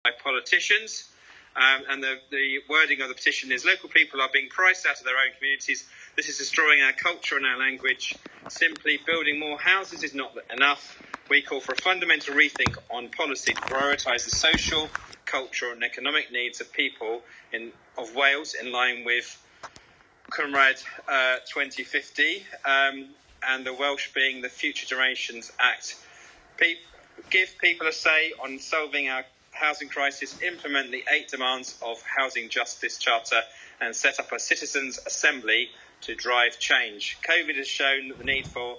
by politicians. And the wording of the petition is: local people are being priced out of their own communities. This is destroying our culture and our language. Simply building more houses is not enough. We call for a fundamental rethink on policy to prioritise the social, cultural and economic needs of people of Wales in line with Cymraeg 2050 and the Welsh being the Future Generations Act. Give people a say on solving our housing crisis, implement the 8 demands of Housing Justice Charter and set up a citizens' assembly to drive change. COVID has shown the need for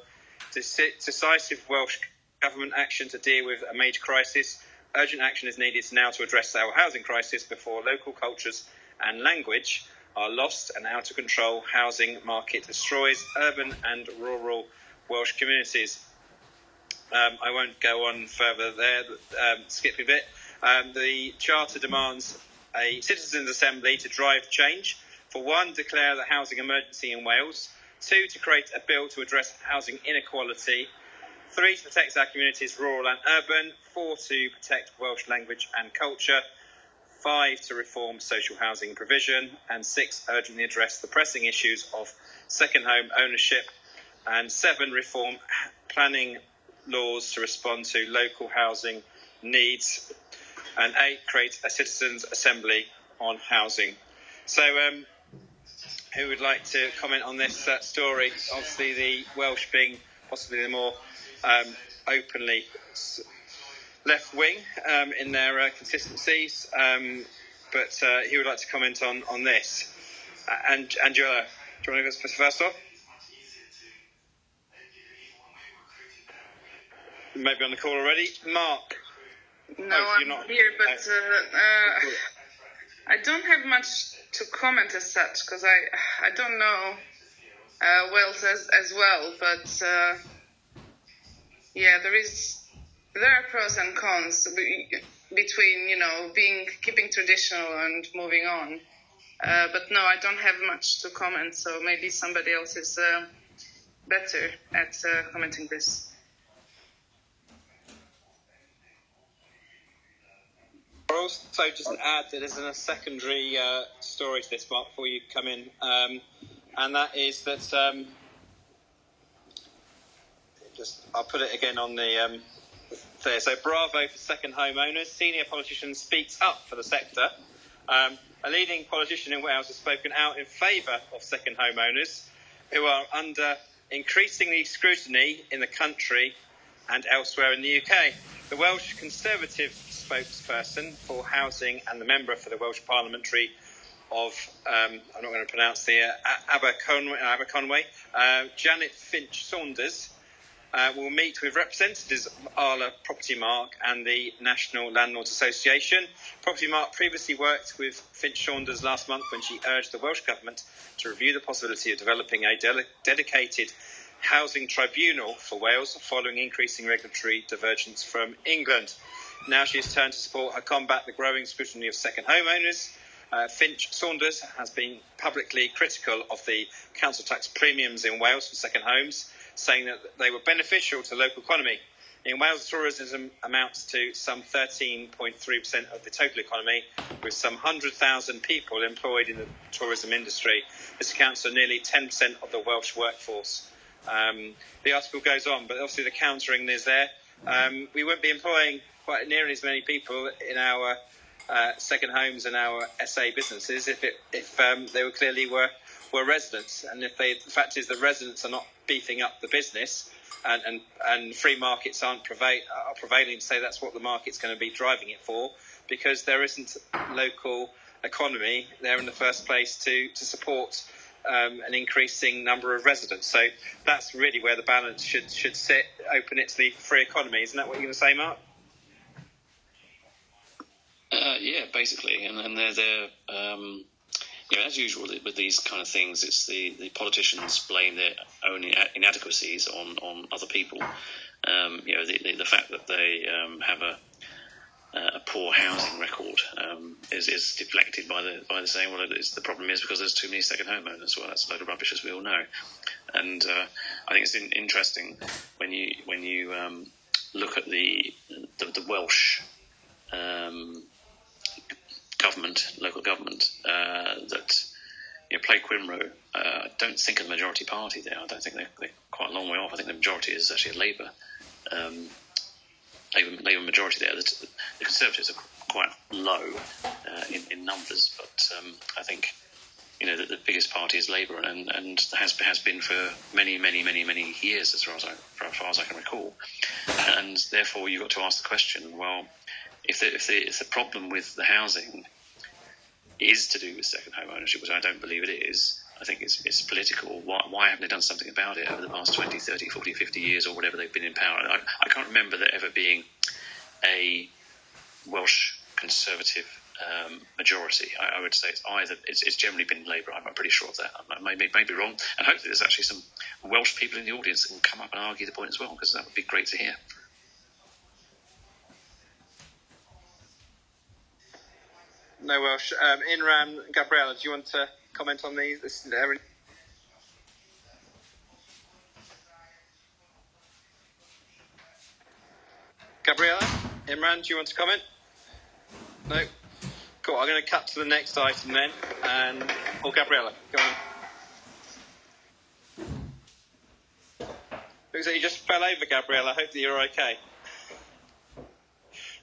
decisive Welsh government action to deal with a major crisis. Urgent action is needed now to address our housing crisis before local cultures and language are lost and out of control housing market destroys urban and rural Welsh communities. I won't go on further there, skip a bit. The Charter demands a citizens' assembly to drive change. For 1, declare the housing emergency in Wales. 2, to create a bill to address housing inequality. 3, to protect our communities, rural and urban. 4, to protect Welsh language and culture. 5, to reform social housing provision. And 6, urgently address the pressing issues of second home ownership. And 7, reform planning laws to respond to local housing needs. And 8, create a citizens' assembly on housing. So, who would like to comment on this story? Obviously, the Welsh being possibly the more openly left-wing in their consistencies. But who would like to comment on this? And Angela, do you want to go first off? Maybe on the call already. Mark? No, I'm not here, but I don't have much to comment as such, because I don't know Wales as well, but yeah, there are pros and cons between keeping traditional and moving on. But no, I don't have much to comment, so maybe somebody else is better at commenting this. Also, just to add that there's a secondary story to this, Mark, before you come in, and that is that I'll put it again on the there. So, bravo for second home owners. Senior politician speaks up for the sector. A leading politician in Wales has spoken out in favour of second home owners who are under increasingly scrutiny in the country and elsewhere in the UK. The Welsh Conservative spokesperson for housing and the member for the Welsh Parliamentary of, I'm not going to pronounce the Aberconwy, Janet Finch-Saunders, will meet with representatives of Arla Property Mark and the National Landlords Association. Property Mark previously worked with Finch-Saunders last month when she urged the Welsh Government to review the possibility of developing a dedicated housing tribunal for Wales following increasing regulatory divergence from England. Now she has turned to support her combat the growing scrutiny of second homeowners. Finch-Saunders has been publicly critical of the council tax premiums in Wales for second homes, saying that they were beneficial to the local economy. In Wales, tourism amounts to some 13.3% of the total economy, with some 100,000 people employed in the tourism industry. This accounts for nearly 10% of the Welsh workforce. The article goes on, but obviously the countering is there. We won't be employing quite nearly as many people in our second homes and our SA businesses if they were clearly were residents, and if the fact is that residents are not beefing up the business and free markets are prevailing to say that's what the market's going to be driving it for, because there isn't local economy there in the first place to support an increasing number of residents. So that's really where the balance should sit, open it to the free economy. Isn't that what you're going to say, Mark? Yeah, basically, and they're as usual with these kind of things, it's the politicians blame their own inadequacies on other people. The fact that they have a poor housing record is deflected by the saying, well, the problem is because there's too many second homeowners. Well, that's a load of rubbish, as we all know. And I think it's interesting when you look at the Welsh play Quimro. I don't think of the majority party there. I don't think they're quite a long way off. I think the majority is actually a Labour majority there. The Conservatives are quite low in numbers, but I think the biggest party is Labour, and has been for many years, as far as I can recall. And therefore, you've got to ask the question: well, if the problem with the housing is to do with second home ownership, which I don't believe it is, I think it's political. Why haven't they done something about it over the past 20, 30, 40, 50 years, or whatever they've been in power? I can't remember there ever being a Welsh Conservative majority. I would say it's generally been Labour. I'm pretty sure of that. I may be wrong, and hopefully there's actually some Welsh people in the audience that can come up and argue the point as well, because that would be great to hear. No Welsh. Imran, Gabriella, do you want to comment on these? Gabriella, Imran, do you want to comment? No. Cool. I'm going to cut to the next item then, or Gabriella, go on. Looks like you just fell over, Gabriella. Hopefully you're okay.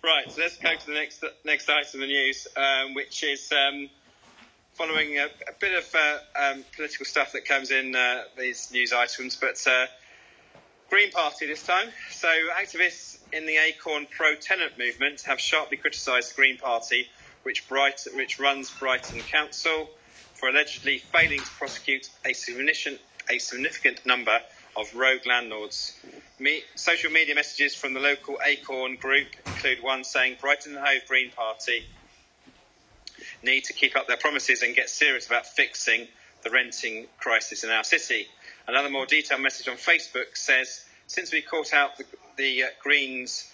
Right, so let's go to the next item of the news, which is following a bit of political stuff that comes in these news items, but Green Party this time. So activists in the Acorn pro-tenant movement have sharply criticised the Green Party, which runs Brighton Council, for allegedly failing to prosecute a significant number of rogue landlords. Social media messages from the local Acorn group include one saying Brighton and Hove Green Party need to keep up their promises and get serious about fixing the renting crisis in our city. Another more detailed message on Facebook says, since we caught out the Greens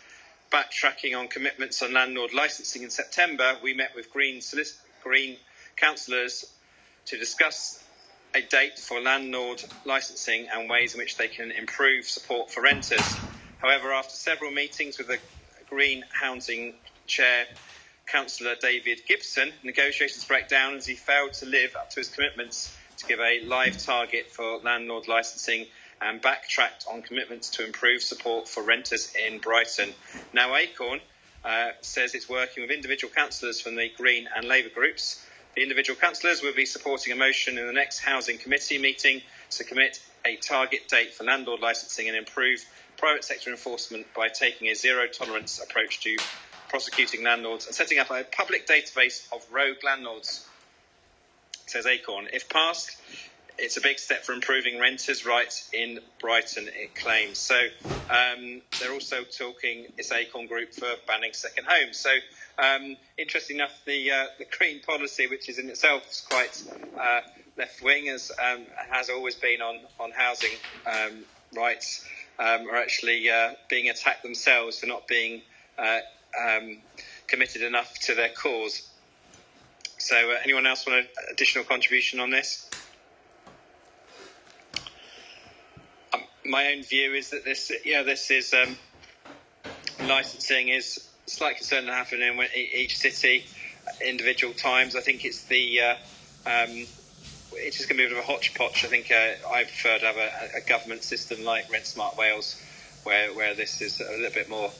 backtracking on commitments on landlord licensing in September, we met with Green councillors to discuss a date for landlord licensing and ways in which they can improve support for renters. However, after several meetings with the Green Housing Chair, Councillor David Gibson, negotiations break down as he failed to live up to his commitments to give a live target for landlord licensing and backtracked on commitments to improve support for renters in Brighton. Now, Acorn says it's working with individual councillors from the Green and Labour groups. The individual councillors will be supporting a motion in the next Housing Committee meeting to commit a target date for landlord licensing and improve private sector enforcement by taking a zero-tolerance approach to prosecuting landlords and setting up a public database of rogue landlords, says Acorn. If passed, it's a big step for improving renters' rights in Brighton, it claims. So they're also talking, this Acorn group, for banning second homes. So interesting enough, the Green policy, which is in itself quite left-wing, as has always been on housing rights, are actually being attacked themselves for not being committed enough to their cause. So anyone else want an additional contribution on this? My own view is that this is licensing is slightly concerned to happen in each city, individual times. I think it's it's just going to be a bit of a hodgepodge. I think I prefer to have a government system like Rent Smart Wales, where this is a little bit more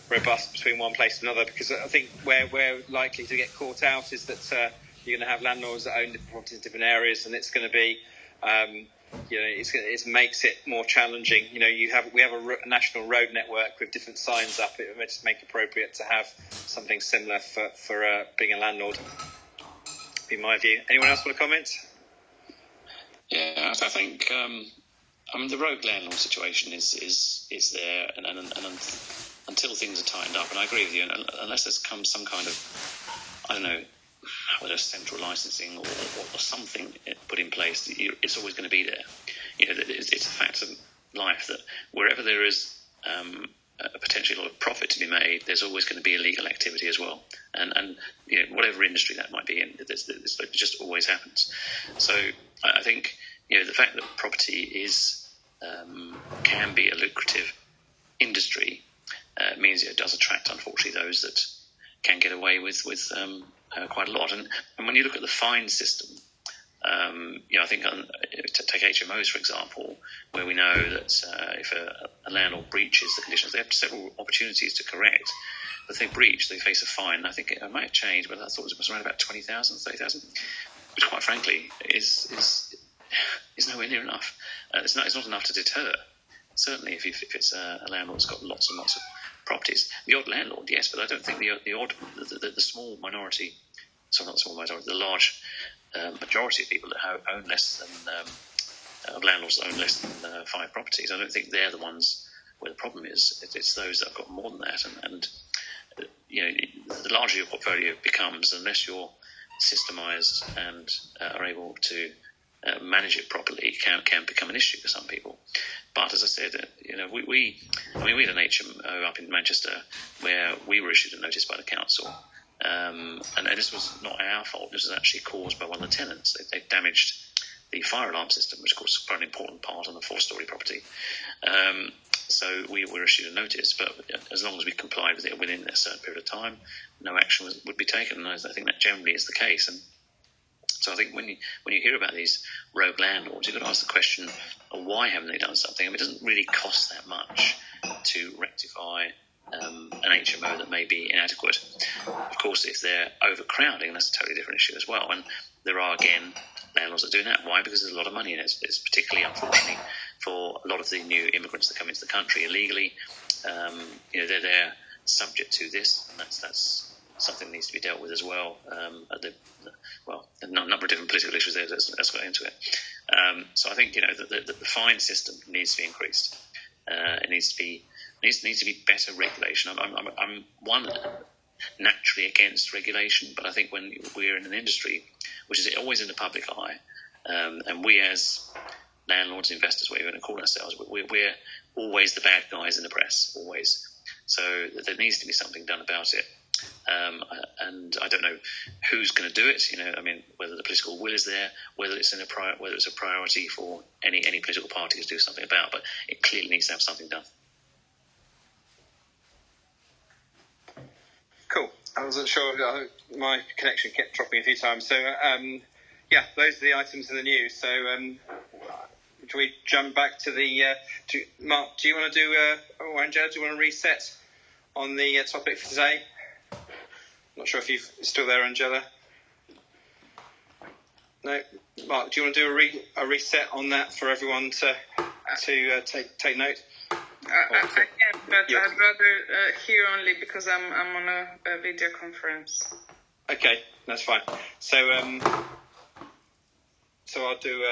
robust between one place and another, because I think where we're likely to get caught out is that you're going to have landlords that own different properties in different areas, and it's going to be it makes it more challenging. We have a national road network with different signs up. It would just make it appropriate to have something similar for being a landlord. Be my view. Anyone else want to comment? Yeah, I think the rogue landlord situation is there, and until things are tightened up, and I agree with you, unless there's come some kind of, I don't know, whether it's central licensing or something put in place, it's always going to be there. It's a fact of life that wherever there is potentially a lot of profit to be made, there's always going to be illegal activity as well. And whatever industry that might be in, it just always happens. So I think the fact that property can be a lucrative industry means it does attract, unfortunately, those that can get away with quite a lot. And when you look at the fine system, I think take HMOs for example, where we know that if a landlord breaches the conditions, they have several opportunities to correct. But if they breach, they face a fine. I think it might have changed, but I thought it was around about 20,000, 30,000, which quite frankly is nowhere near enough. It's not enough to deter. Certainly, if it's a landlord that's got lots and lots of properties, the odd landlord, yes, but I don't think the small minority, sorry, not the small minority, the large majority of people that own less than of landlords that own less than 5 properties. I don't think they're the ones where the problem is. It's those that have got more than that, and the larger your portfolio becomes, unless you're systemised and are able to manage it properly, can become an issue for some people. But as I said, we had an HMO up in Manchester where we were issued a notice by the council. And this was not our fault. This was actually caused by one of the tenants. They damaged the fire alarm system, which of course is quite an important part on a 4-storey property. So we were issued a notice, but as long as we complied with it within a certain period of time, no action would be taken. And I think that generally is the case. And so I think when you hear about these rogue landlords, you've got to ask the question, why haven't they done something? I mean, it doesn't really cost that much to rectify an HMO that may be inadequate. Of course, if they're overcrowding, that's a totally different issue as well. And there are, again, landlords that are doing that. Why? Because there's a lot of money in it. It's particularly, unfortunately, for a lot of the new immigrants that come into the country illegally. They're there subject to this, and that's something that needs to be dealt with as well. A number of different political issues there. Let's go into it. So I think the fine system needs to be increased. It needs to be better regulation. I'm one naturally against regulation, but I think when we're in an industry which is always in the public eye, and we as landlords, investors, whatever you want to call ourselves, we're always the bad guys in the press, always. So there needs to be something done about it. And I don't know who's going to do it. Whether the political will is there, whether it's a priority for any political party to do something about. But it clearly needs to have something done. Cool. I wasn't sure. My connection kept dropping a few times. So those are the items in the news. So should we jump back to the? Mark, do you want to do? Or Angela, do you want to reset on the topic for today? Not sure if you're still there, Angela. No, Mark, do you want to do a reset on that for everyone to take note? I can, but I'd rather hear only because I'm on a video conference. Okay, that's fine. So I'll do.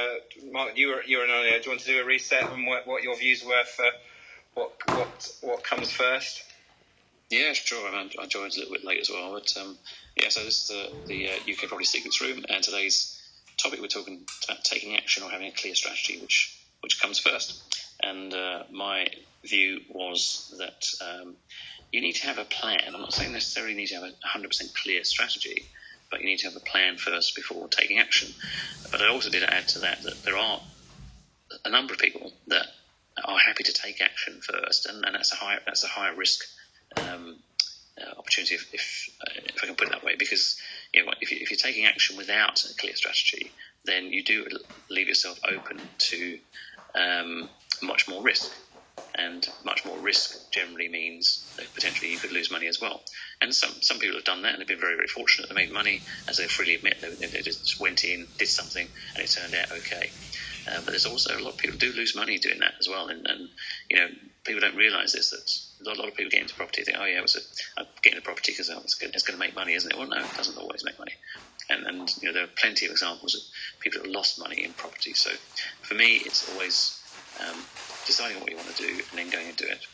Mark, you were in earlier. Do you want to do a reset on what your views were for what comes first? Yeah, sure. I joined a little bit late as well, but so this is the UK Property Secrets Room, and today's topic we're talking about taking action or having a clear strategy, which comes first. And my view was that you need to have a plan. I'm not saying necessarily you need to have a 100% clear strategy, but you need to have a plan first before taking action. But I also did add to that there are a number of people that are happy to take action first, and that's a higher risk opportunity, if I can put it that way, because if you're taking action without a clear strategy, then you do leave yourself open to much more risk, and much more risk generally means that potentially you could lose money as well. And some people have done that and they've been very, very fortunate. They made money, as they freely admit. They just went in, did something, and it turned out okay. But there's also a lot of people do lose money doing that as well, and people don't realise this, that a lot of people get into property and think, I'm getting a property because it's going to make money, isn't it? Well, no, it doesn't always make money. And there are plenty of examples of people that have lost money in property. So for me, it's always deciding what you want to do and then going and do it.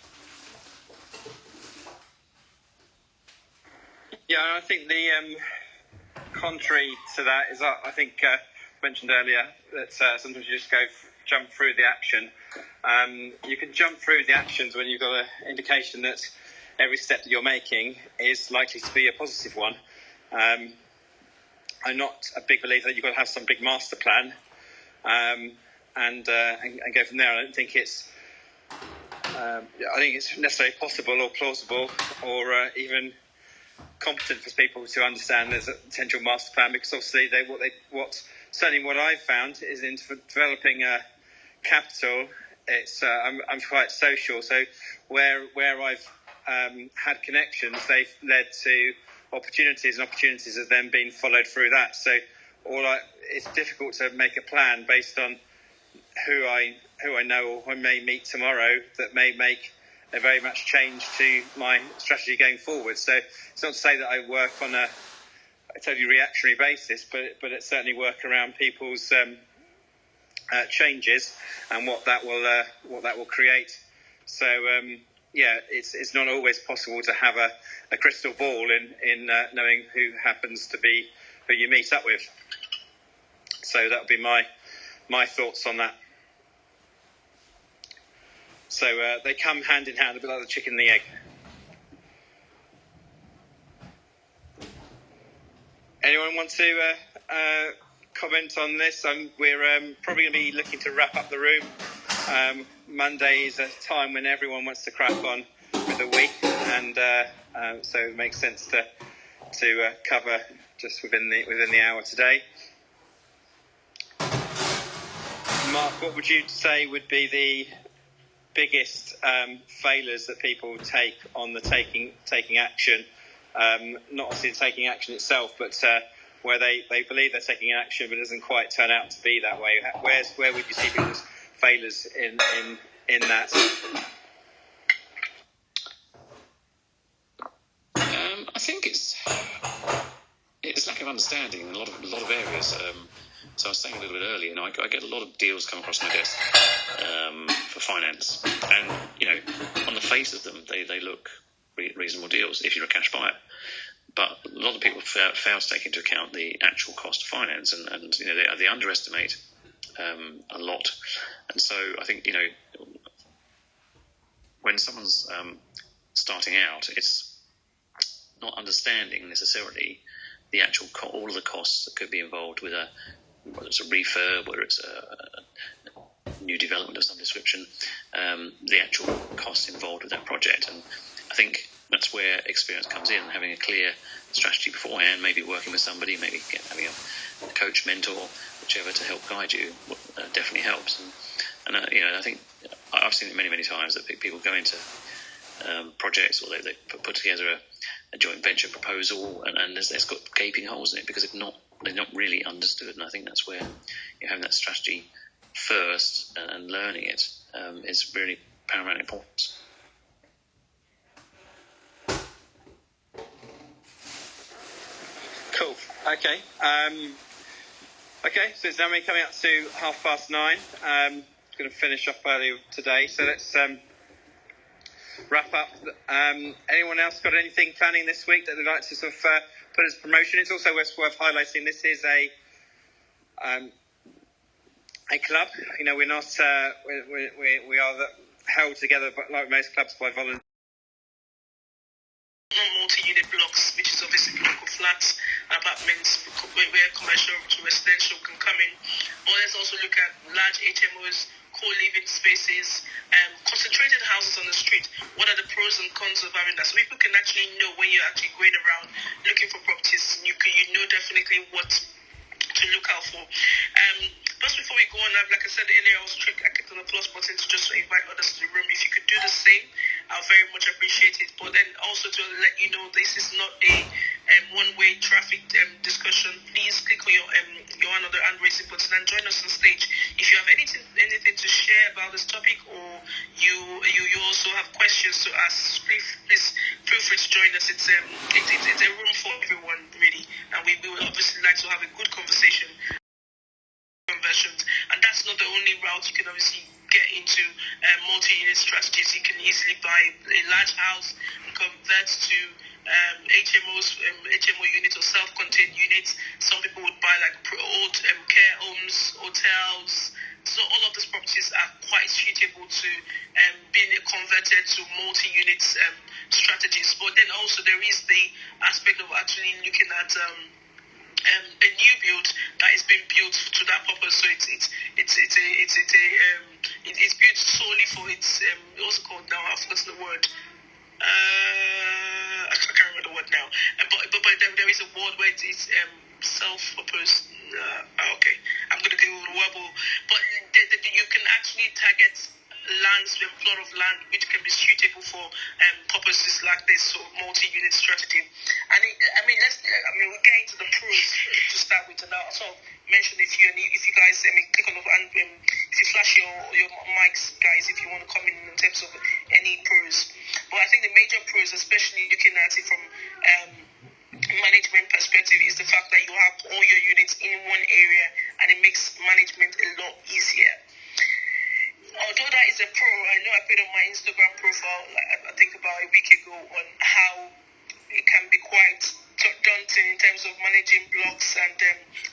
Yeah, I think the contrary to that is I think mentioned earlier that sometimes you just jump through the action. You can jump through the actions when you've got an indication that every step that you're making is likely to be a positive one. I'm not a big believer that you've got to have some big master plan and go from there. I don't think it's necessarily possible or plausible or even competent for people to understand there's a potential master plan, because obviously certainly what I've found is in developing a capital, it's I'm quite social, so where I've had connections, they've led to opportunities, and opportunities have then been followed through that. So it's difficult to make a plan based on who I know or I may meet tomorrow that may make a very much change to my strategy going forward. So it's not to say that I work on a totally reactionary basis, but it certainly work around people's changes and what that will create. So it's not always possible to have a crystal ball in knowing who happens to be who you meet up with. So that would be my thoughts on that. So they come hand in hand, a bit like the chicken and the egg. Anyone want to comment on this? We're probably going to be looking to wrap up the room. Monday is a time when everyone wants to crack on with the week, and so it makes sense to cover just within the hour today. Mark, what would you say would be the biggest failures that people take on the taking action? Not obviously the taking action itself, but where they believe they're taking action, but it doesn't quite turn out to be that way. Where would you see people's failures in that? I think it's lack of understanding in a lot of areas. So I was saying a little bit earlier, I get a lot of deals come across my desk for finance, and on the face of them, they look reasonable deals if you're a cash buyer. But a lot of people fail to take into account the actual cost of finance, and they underestimate a lot. And so I think when someone's starting out, it's not understanding necessarily the actual all of the costs that could be involved with whether it's a refurb, whether it's a new development of some description, the actual costs involved with that project. And I think that's where experience comes in, having a clear strategy beforehand, maybe working with somebody, maybe having a coach, mentor, whichever, to help guide you, definitely helps. And I think I've seen it many, many times that people go into projects, or they put together a joint venture proposal, and there's got gaping holes in it because they're not really understood. And I think that's where having that strategy first and learning it is really paramount importance. Cool. Okay. So it's now coming up to 9:30. Going to finish off early today. So let's wrap up. Anyone else got anything planning this week that they'd like to sort of put as promotion? It's also worth highlighting this is a club. We're not we are held together, but like most clubs, by volunteers. Multi-unit blocks, which is obviously local flats, apartments, where commercial to residential can come in. Or let's also look at large HMOs, co-living spaces, concentrated houses on the street. What are the pros and cons of having that? So people can actually know when you're actually going around looking for properties, you know definitely what to look out for. Just before we go on, like I said earlier, I clicked on the plus button to just invite others to the room. If you could do the same, I'll very much appreciate it. But then also to let you know, this is not a one-way traffic discussion. Please click on your another hand raising button and join us on stage. If you have anything to share about this topic, or you also have questions to ask, please feel free to join us. It's a room for everyone, really, and we would obviously like to have a good conversation. Conversions, and that's not the only route you can obviously get into multi-unit strategies. You can easily buy a large house and convert to HMO units or self-contained units. Some people would buy like old care homes, hotels. So all of these properties are quite suitable to being converted to multi-unit strategies. But then also there is the aspect of actually looking at a new build that is being built to that purpose. So it's built solely for its what's it called now? I've forgotten the word. I can't remember the word now. But is a word where it's self-purpose. Okay, I'm going to get a little wobble. But you can actually target lands, a plot of land which can be suitable for purposes like this, so multi-unit strategy. And we'll get into the pros to start with, and I'll sort of mention a few. And if you guys, click on the if you flash your mics, guys, if you want to come in terms of any pros. But I think the major pros, especially looking at it from management perspective, is the fact that you have all your units in one area, and it makes management a lot easier. Although that is a pro, I know I put on my Instagram profile, I think about a week ago, on how it can be quite daunting in terms of managing blocks, and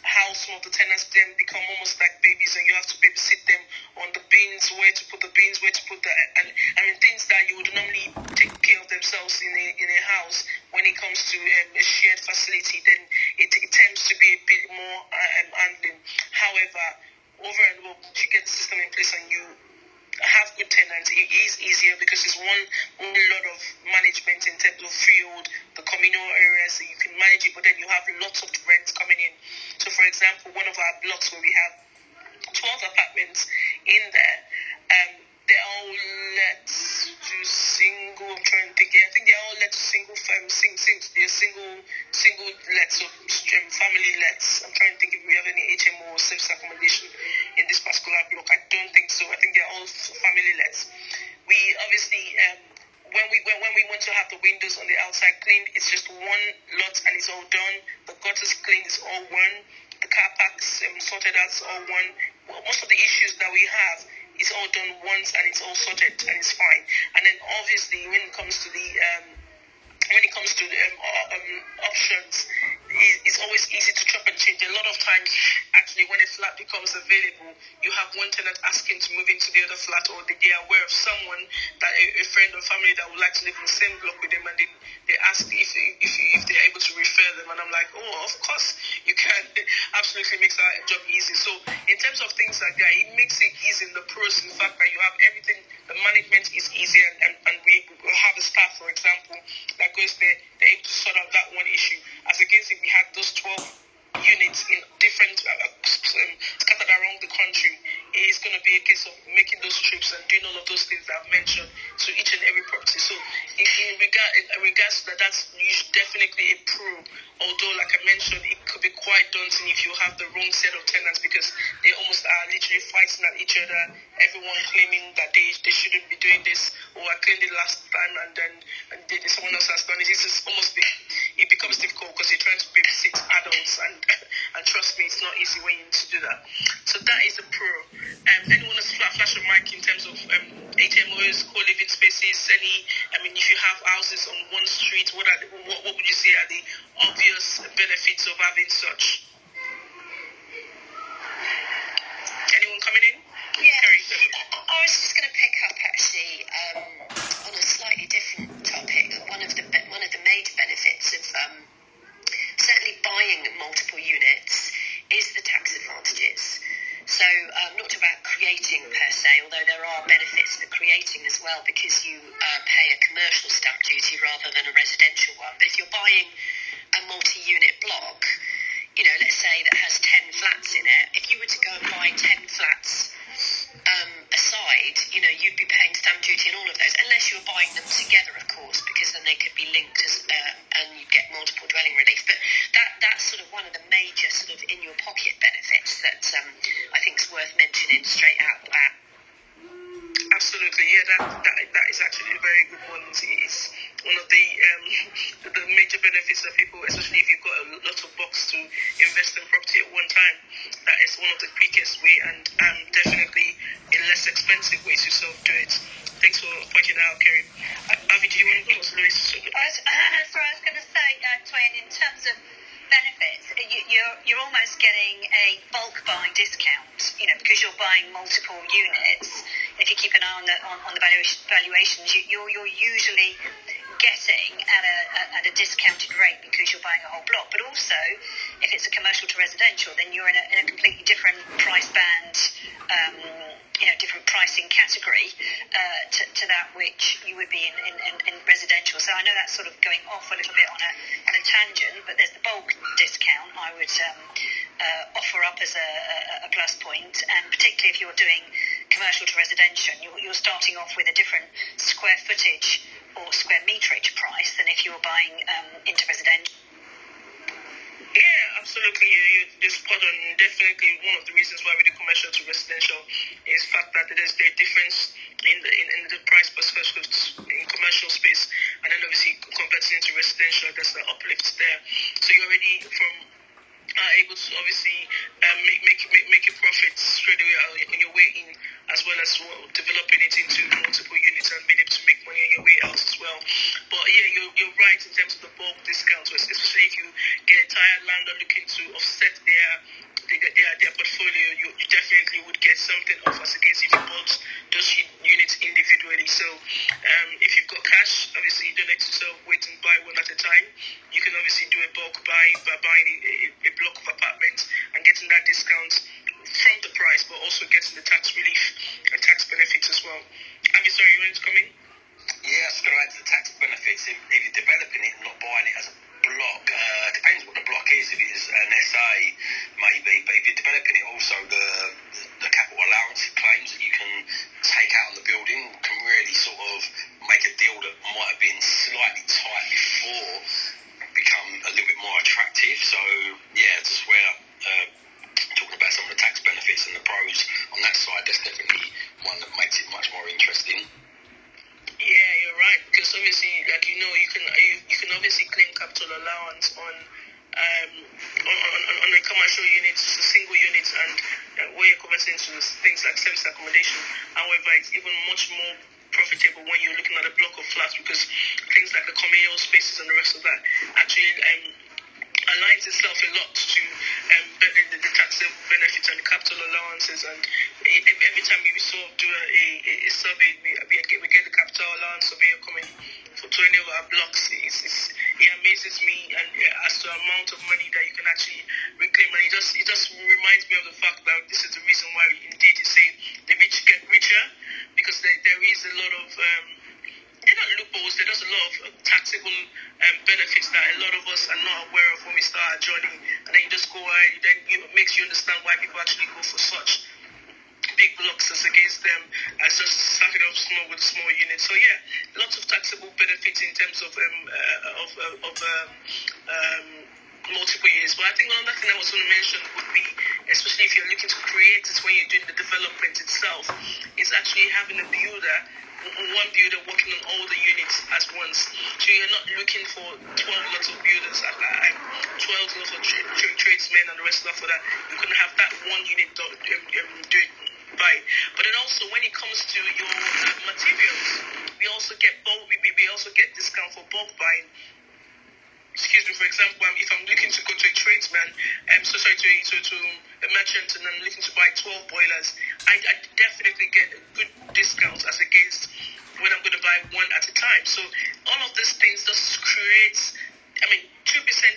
how some of the tenants then become almost like babies, and you have to babysit them on the bins, where to put the bins, where to put the, and things that you would normally take care of themselves in a house. When it comes to a shared facility, then it tends to be a bit more handling. However, over and over, once you get the system in place and you have good tenants, it is easier because it's one lot of management in terms of freehold, the communal areas, so you can manage it, but then you have lots of rent coming in. So, for example, one of our blocks where we have 12 apartments in there, they're all let to single. I'm trying to think. I think they're all let to single lets, or family lets. I'm trying to think if we have any HMO or service accommodation in this particular block. I don't think so. I think they're all family lets. We obviously, when we want to have the windows on the outside cleaned, it's just one lot and it's all done. The gutters cleaned, is all one. The car parks sorted out, is all one. Well, most of the issues that we have, it's all done once and it's all sorted and it's fine. And then obviously when it comes to the options, it's always easy to chop and change. A lot of times, actually, when a flat becomes available, you have one tenant asking to move into the other flat, or they are aware of someone, that a friend or family that would like to live in the same block with them, and they ask if they're able to refer them. And I'm like, oh, of course you can. Absolutely makes our job easy. So in terms of things like that, it makes it easy in the pros, in the fact that you have everything, the management is easier, and we have a staff, for example, that goes there, they're able to sort out that one issue, as against if we had those 12 units in different scattered around the country. It's going to be a case of making those trips and doing all of those things that I've mentioned to each and every property. So in regards to that, that's definitely a pro. Although, like I mentioned, it could be quite daunting if you have the wrong set of tenants, because they almost are literally fighting at each other, everyone claiming that they shouldn't be doing this, or I claimed it last time and then someone else has done it. It becomes difficult because you're trying to babysit adults, and trust me, it's not easy when you need to do that. So that is a pro. Anyone else flash a mic in terms of HMOs, co-living spaces? If you have houses on one street, what would you say are the obvious benefits of having such? Anyone coming in? Yeah, I was just going to pick up actually on a slightly different topic. One of the major benefits of certainly buying multiple units is the tax advantages. So not about creating per se, although there are benefits for creating as well, because you pay a commercial stamp duty rather than a residential one. But if you're buying a multi-unit block, let's say that has 10 flats in it, if you were to go and buy 10 flats aside, you'd be paying stamp duty on all of those, unless you were buying them together, of course, because then they could be linked and you'd get multiple dwelling relief. But that's sort of one of the major sort of in your pocket benefits that I think is worth mentioning straight out the bat. Absolutely, yeah, that is actually a very good one. It's one of the major benefits that people, especially if you've got a lot of bucks to invest in property at one time, that is one of the quickest way and definitely a less expensive way to sort of do it. Thanks for pointing out, Kerry. Avi, do you want to close, Louis? I was going to say, Twain, in terms of benefits, you're almost getting a bulk buy discount, because you're buying multiple units. If you keep an eye on the valuations, you're usually getting at a discounted rate because you're buying a whole block. But also, if it's a commercial to residential, then you're in a completely different price band, different pricing category to that which you would be in residential. So I know that's sort of going off a little bit on a tangent. tangent, but there's the bulk discount I would offer up as a plus point, and particularly if you're doing commercial to residential, you're starting off with a different square footage or square meterage price than if you're buying into residential. Yeah, absolutely. You're spot on. Definitely, one of the reasons why we do commercial to residential is the fact that there's a difference in the price per square foot in commercial space, and then obviously converting into residential, there's the uplift there. So you're already able to obviously make a profit straight away on your way in, as well as developing it into multiple units and being able to make money on your way out as well. But yeah, you're right in terms of the bulk discounts, especially if you get a entire landlord looking to offset their portfolio, you definitely would get something off as against if you bought those units individually. So if you've got cash, obviously you don't like to wait and buy one at a time. You can obviously do a bulk buy by buying a block of apartments and getting that discount from the price, but also getting the tax relief and tax benefits as well. Sorry, you wanted to come in? Yeah, I was going to add to the tax benefits. If you're developing it and not buying it as a block, depends what the block is. If it is an SA, maybe, but if you're developing it, also the capital allowance claims that you can take out on the building can really sort of make a deal that might have been slightly tight before become a little bit more attractive. So yeah, that's where talking about some of the tax benefits and the pros on that side, that's definitely one that makes it much more interesting. Yeah, you're right, because obviously, like you can obviously claim capital allowance on the commercial units, the single units, and where you're converting into things like service accommodation. However, it's even much more profitable when you're looking at a block of flats, because things like the communal spaces and the rest of that actually aligns itself a lot to the tax benefits and the capital allowances. And every time we sort of do a survey, we get the capital allowance survey coming to any of our blocks. It amazes me, and as to the amount of money that you can actually reclaim. And it just reminds me of the fact that this is the reason why indeed you say the rich get richer, because there is a lot of they're not loopholes, there's a lot of taxable benefits that a lot of us are not aware of when we start our journey, and then you just go ahead, then it makes you understand why people actually go for such big blocks as against them as just starting off small with small units. So yeah, lots of taxable benefits in terms of multiple units. But I think another thing I was going to mention would be, especially if you're looking to create it when you're doing the development itself, is actually having a one builder working on all the units at once. So you're not looking for 12 lots of builders, 12 lots of tradesmen and the rest of that. You can have that one unit do it by. But then also when it comes to your materials, we also get discount for bulk buying. Excuse me, for example, if I'm looking to go to a tradesman, to a merchant, and I'm looking to buy 12 boilers, I definitely get a good discount as against when I'm going to buy one at a time. So all of these things just creates, 2%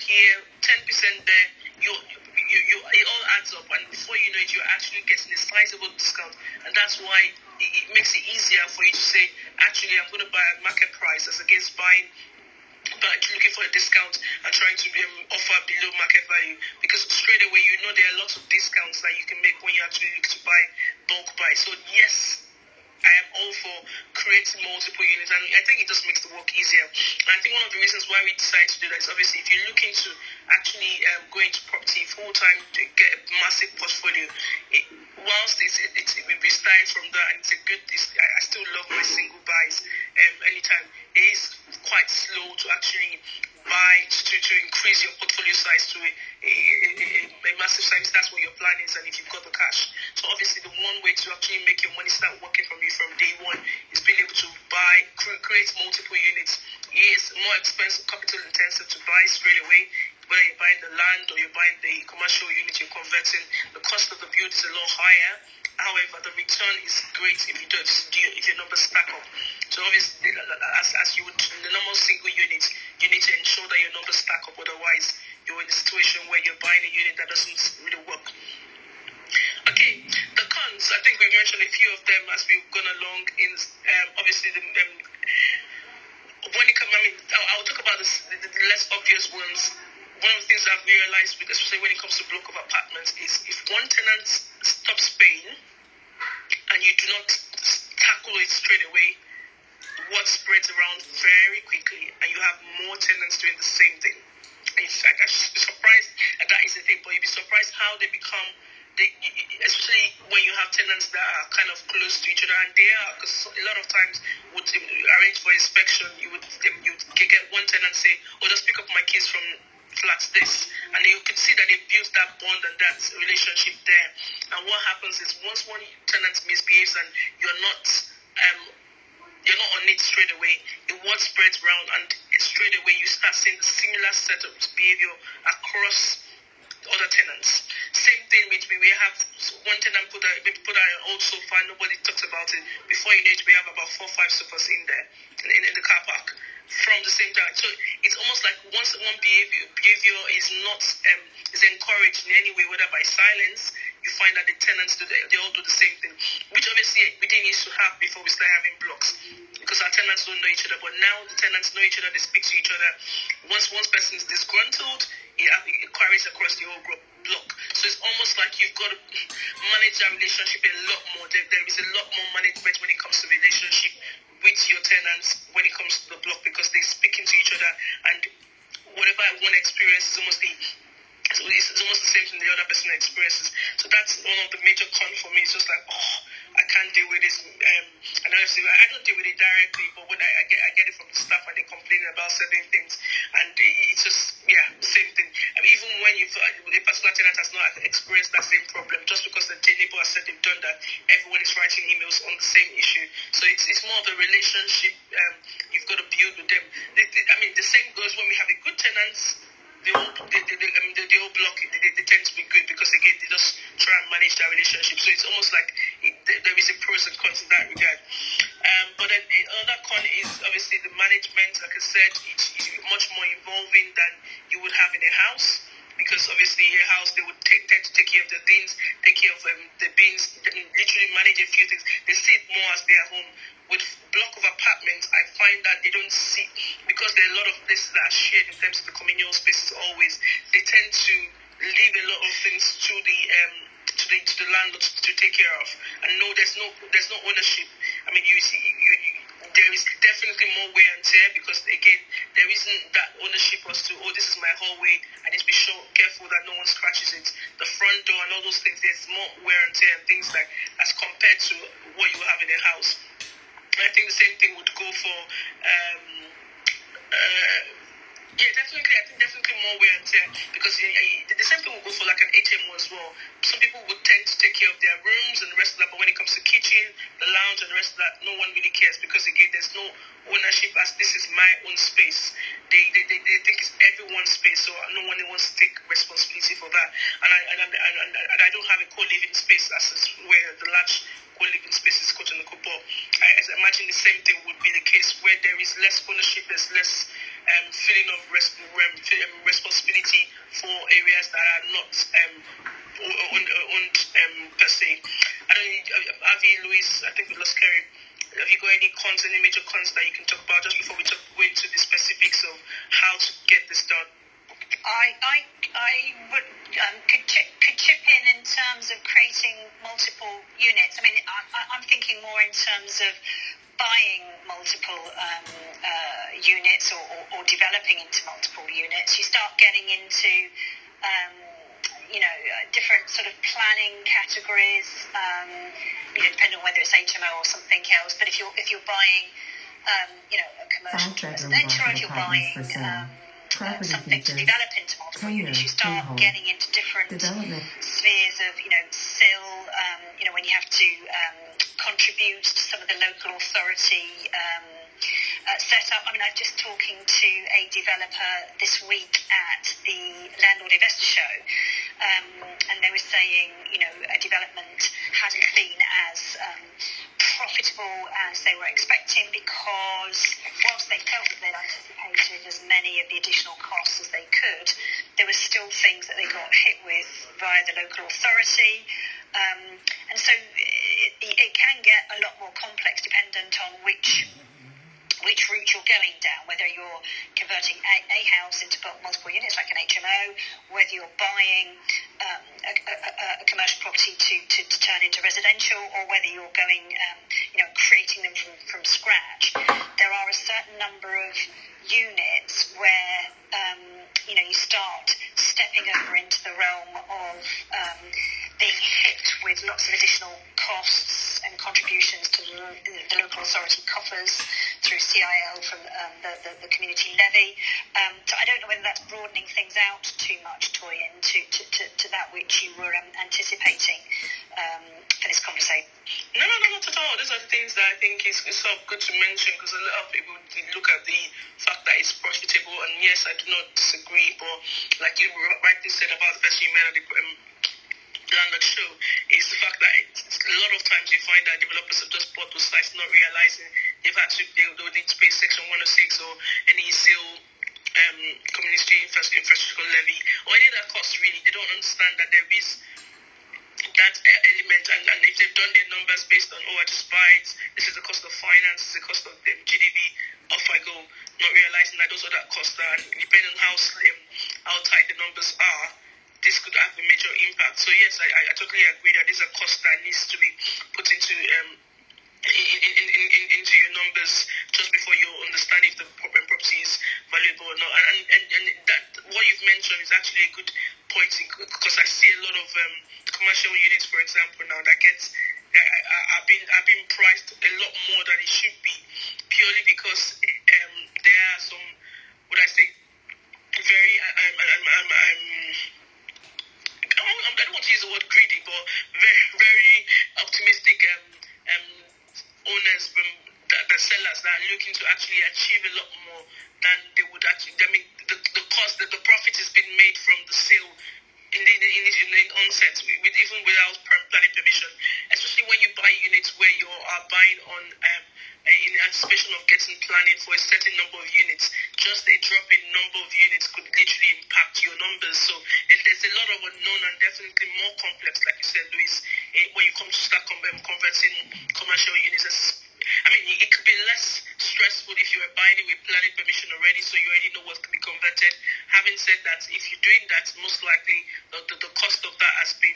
here, 10% there, it all adds up, and before you know it, you're actually getting a sizable discount, and that's why it makes it easier for you to say, actually, I'm going to buy at market price as against buying but looking for a discount and trying to offer below market value, because straight away you know there are lots of discounts that you can make when you actually look to buy bulk buy. So yes, I am all for creating multiple units, and I think it just makes the work easier. And I think one of the reasons why we decided to do that is obviously if you're looking to actually go into property full time to get a massive portfolio, whilst we started from that, and I still love my single buys anytime. It is quite slow to actually buy to increase your portfolio size to a massive size. That's what your plan is, and if you've got the cash. So obviously the one way to actually make your money start working from you from day one is being able to create multiple units. Yes, more expensive, capital intensive to buy straight away. Whether you're buying the land or you're buying the commercial unit you're converting, the cost of the build is a lot higher. However, the return is great if your numbers stack up. So obviously, as you would in the normal single unit, you need to ensure that your numbers stack up. Otherwise, you're in a situation where you're buying a unit that doesn't really work. Okay, the cons. I think we mentioned a few of them as we've gone along. In obviously, when it comes, I mean, I'll talk about the less obvious ones. One of the things I've realized, especially when it comes to block of apartments, is if one tenant stops paying and you do not tackle it straight away, what spreads around very quickly, and you have more tenants doing the same thing. In fact, I'm surprised that is the thing, but you'd be surprised how they become. Especially when you have tenants that are kind of close to each other, and they are, because a lot of times would arrange for inspection, you get one tenant say, "Oh, just pick up my keys from flat this," and you can see that they built that bond and that relationship there. And what happens is once one tenant misbehaves and you're not on it straight away, the word spreads around, and straight away you start seeing the similar set of behavior across other tenants. Same thing with we have one tenant put out an old sofa, nobody talks about it. Before you know it, we have about 4 or 5 sofas in there in the car park from the same time. So it's almost like once one behavior is not is encouraged in any way, whether by silence, you find that the tenants they all do the same thing, which obviously we didn't used to have before we started having blocks, because our tenants don't know each other. But now the tenants know each other, they speak to each other. Once one person is disgruntled, it carries across the whole block. So it's almost like you've got to manage that relationship a lot more. There is a lot more management when it comes to relationship with your tenants when it comes to the block, because they speak into each other, and whatever one experience is almost the same thing the other person experiences. So that's one of the major cons for me. It's just like, I can't deal with this. And honestly, I don't deal with it directly, but when I get it from the staff and they complain about certain things, and it's just same thing. I mean, even when a particular tenant has not experienced that same problem, just because the neighbor has said they've done that, everyone is writing emails on the same issue. So it's more of a relationship you've got to build with them. I mean, the same goes when we have a good tenants. They all block it. They tend to be good because again they just try and manage their relationship. So it's almost like there is a pros and cons in that regard. But then another con is obviously the management. Like I said, it's much more involving than you would have in a house, because obviously in a house they would tend to take care of the things, take care of the bins, literally manage a few things. They see it more as they are home. With block of apartments, I find that they don't see, because there are a lot of places that are shared in terms of the communal spaces always, they tend to leave a lot of things to the landlord to take care of. And no, there's no ownership. I mean, there is definitely more wear and tear, because again, there isn't that ownership as to, this is my hallway, I need to be careful that no one scratches it. The front door and all those things, there's more wear and tear and things like as compared to what you have in a house. And I think the same thing would go for definitely more wear and tear, because the same thing will go for like an HMO as well. Some people would tend to take care of their rooms and the rest of that, but when it comes to kitchen, the lounge and the rest of that, no one really cares, because again, there's no ownership as this is my own space. They think it's everyone's space, so no one wants to take responsibility for that. And I don't have a co-living space as where the large co-living space is quote unquote. But I imagine the same thing would be the case where there is less ownership, there's less feeling of responsibility for areas that are not owned per se. I don't know, Avi, Louise, I think we lost Kerry. Have you got any major cons that you can talk about just before we go into the specifics of how to get this done? I would could chip in terms of creating multiple units. I mean, I'm thinking more in terms of buying multiple units or developing into multiple units. You start getting into different sort of planning categories, depending on whether it's HMO or something else. But if you're buying a commercial residential, if you're buying something to develop into multiple units, you start getting into different spheres of SIL, when you have to contribute to some of the local authority setup. I mean, I'm just talking to a developer this week at the Landlord Investor Show, and they were saying, a development hadn't been as profitable as they were expecting, because whilst they felt that they'd anticipated as many of the additional costs as they could, there were still things that they got hit with via the local authority. And so it can get a lot more complex dependent on which which route you're going down, whether you're converting a house into multiple units like an HMO, whether you're buying a commercial property to turn into residential, or whether you're going, creating them from scratch. There are a certain number of units where, you start stepping over into the realm of being hit with lots of additional costs and contributions to the local authority coffers through CIL from the community levy. So I don't know whether that's broadening things out too much, Toyin, to that which you were anticipating for this conversation. No, not at all. Those are things that I think is sort of good to mention, because a lot of people look at the fact that it's profitable, and yes, I do not disagree, but like you rightly said about the person you met at the landlord show, is the fact that a lot of times you find that developers have just bought those sites not realizing they would need to pay Section 106 or any sale community infrastructure levy or any other cost. Really, they don't understand that there is that element, and if they've done their numbers based on, I just buy it, this is the cost of finance, this is the cost of GDP, off I go, not realizing that those are that costs are, and depending on how slim, how tight the numbers are, this could have a major impact. So yes, I totally agree that these are costs that needs to be put into into your numbers just before you understand if the property is valuable or not. And that what you've mentioned is actually a good point, because I see a lot of commercial units, for example, now that are being priced a lot more than it should be, purely because there are some, would I say, very I don't want to use the word greedy, but very, very optimistic owners, the sellers that are looking to actually achieve a lot more than they would actually. I mean, the cost, that the profit has been made from the sale in the onset, even without planning permission. Especially when you buy units where you are buying on in anticipation of getting planning for a certain number of units. Just a drop in number of units could literally impact your numbers. So there's a lot of unknown and definitely more complex, like you said, Luis, when you come to start converting commercial units. I mean, it could be less stressful if you are buying it with planning permission already, so you already know what can be converted. Having said that, if you're doing that, most likely the cost of that has been,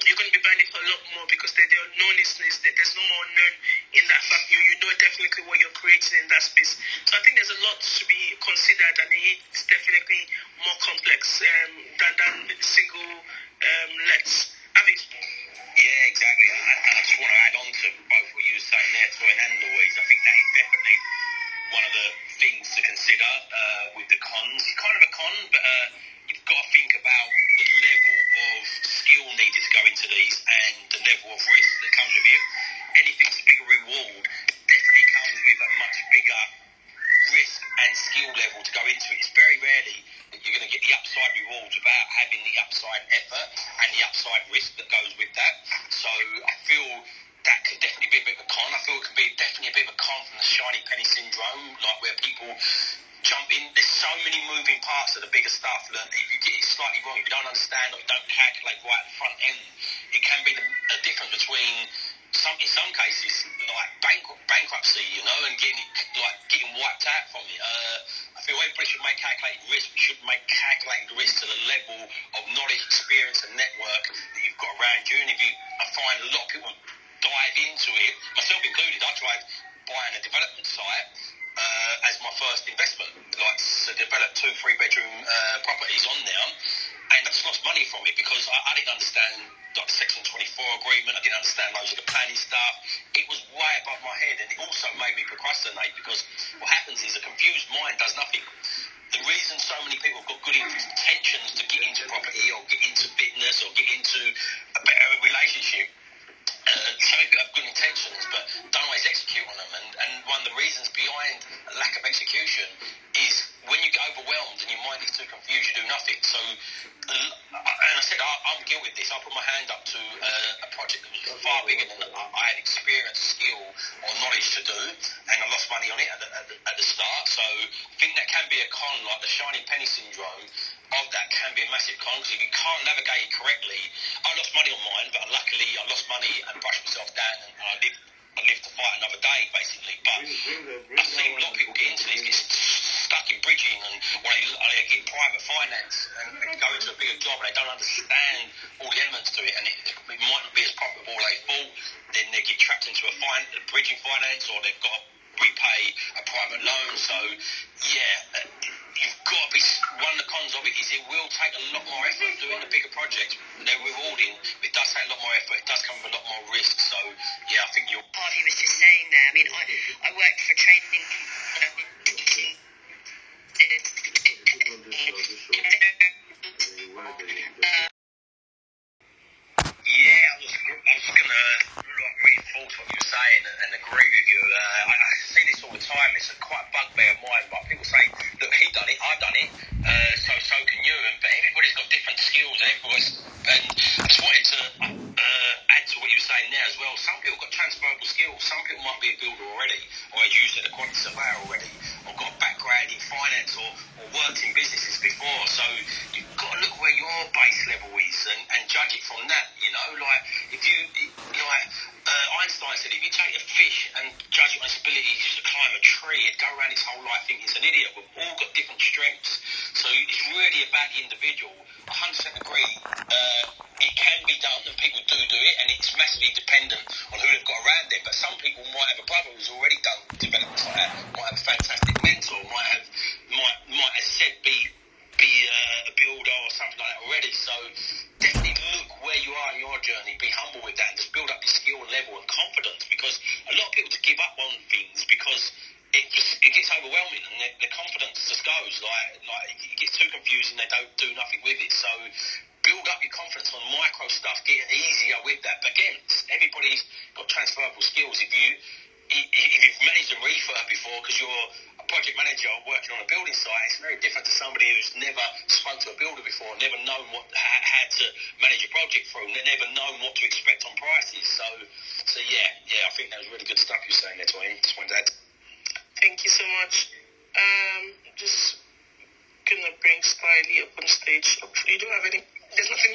you're going to be buying it for a lot more, because the unknown is there's no more unknown in that fact. You know definitely what you're creating in that space. So I think there's a lot to be considered, and it's definitely more complex than single lets. Yeah, exactly. And I just want to add on to both what you were saying there, Toyin and Louise. I think that is definitely one of the things to consider with the cons. It's kind of a con, but you've got to think about the level of skill needed to go into these and the level of risk that comes with it. Anything's a bigger reward definitely comes with a much bigger risk and skill level to go into it. It's very rarely that you're going to get the upside rewards without having the upside effort and the upside risk that goes with that. So I feel that could definitely be a bit of a con. I feel it could be definitely a bit of a con from the shiny penny syndrome, like where people jump in. There's so many moving parts of the bigger stuff that if you get it slightly wrong, if you don't understand or you don't calculate right at the front end, it can be the difference between in some cases like bankruptcy, and getting wiped out from it. I feel everybody should make calculated risk. We should make calculated risk to the level of knowledge, experience, and network that you've got around you. And I find a lot of people dive into it, myself included. I tried buying a development site as my first investment, like to develop 2-3 bedroom properties on there, and I just lost money from it because I didn't understand like the Section 24 agreement. I didn't understand loads of the planning stuff. It was way above my head, and it also made me procrastinate, because what happens is a confused mind does nothing. The reason so many people have got good intentions to get into property or get into business or get into a better relationship, some people have good intentions but don't always execute on them, and one of the reasons behind a lack of execution is when you get overwhelmed and your mind is too confused, you do nothing. So, and I said I'm guilty of this. I put my hand up to a project that was far bigger than I had experience, skill or knowledge to do, and I lost money on it at the start. So I think that can be a con, like the shiny penny syndrome of that can be a massive con, because if you can't navigate it correctly, I lost money on mine, but luckily I lost money and brushed myself down, and I lived live to fight another day, basically. But I've seen a lot of people get into this, get stuck in bridging, and or they get private finance and go into a bigger job, and they don't understand all the elements to it, and it might not be as profitable as they thought. Then they get trapped into a bridging finance, or they've got to repay a private loan. So you've got to be. One of the cons of it is it will take a lot more effort doing the bigger projects. They're rewarding, but it does take a lot more effort. It does come with a lot more risk. So I think you're. Harvey was just saying there. I mean, I worked for training. I was going to reinforce what you were saying and agree with you. I see this all the time. It's quite a bugbear of mine. But people say, look, he done it, I've done it, so can you. But everybody's got different skills, and I just wanted to add to what you were saying there as well. Some people got transferable skills. Some people might be a builder already, or as you said, a quantity surveyor already, or got a background in finance or worked in businesses before. So you've got to look where your base level is and judge it from that. Like if you Einstein said, if you take a fish and judge it on its ability to climb a tree, it'd go around its whole life thinking it's an idiot. We've all got different strengths, so it's really about the individual. 100% agree. It can be done, and people do it, and it's massively dependent on who they've got around them. But some people might have a brother who's already done developments like that, might have a fantastic mentor, might as said be a builder or something like that already. So definitely look where you are in your journey, be humble with that, and just build up your skill level and confidence, because a lot of people just give up on things because it gets overwhelming and their confidence just goes like it gets too confusing, they don't do nothing with it. So build up your confidence on micro stuff, get easier with that. But again, everybody's got transferable skills. If you've managed a refurb before because you're a project manager working on a building site, it's very different to somebody who's never spoke to a builder before, never known how to manage a project through, never known what to expect on prices. So I think that was really good stuff you're saying there, Twain. Just wanted to add. Thank you so much. Just gonna bring Smiley up on stage. Hopefully you don't have any. There's nothing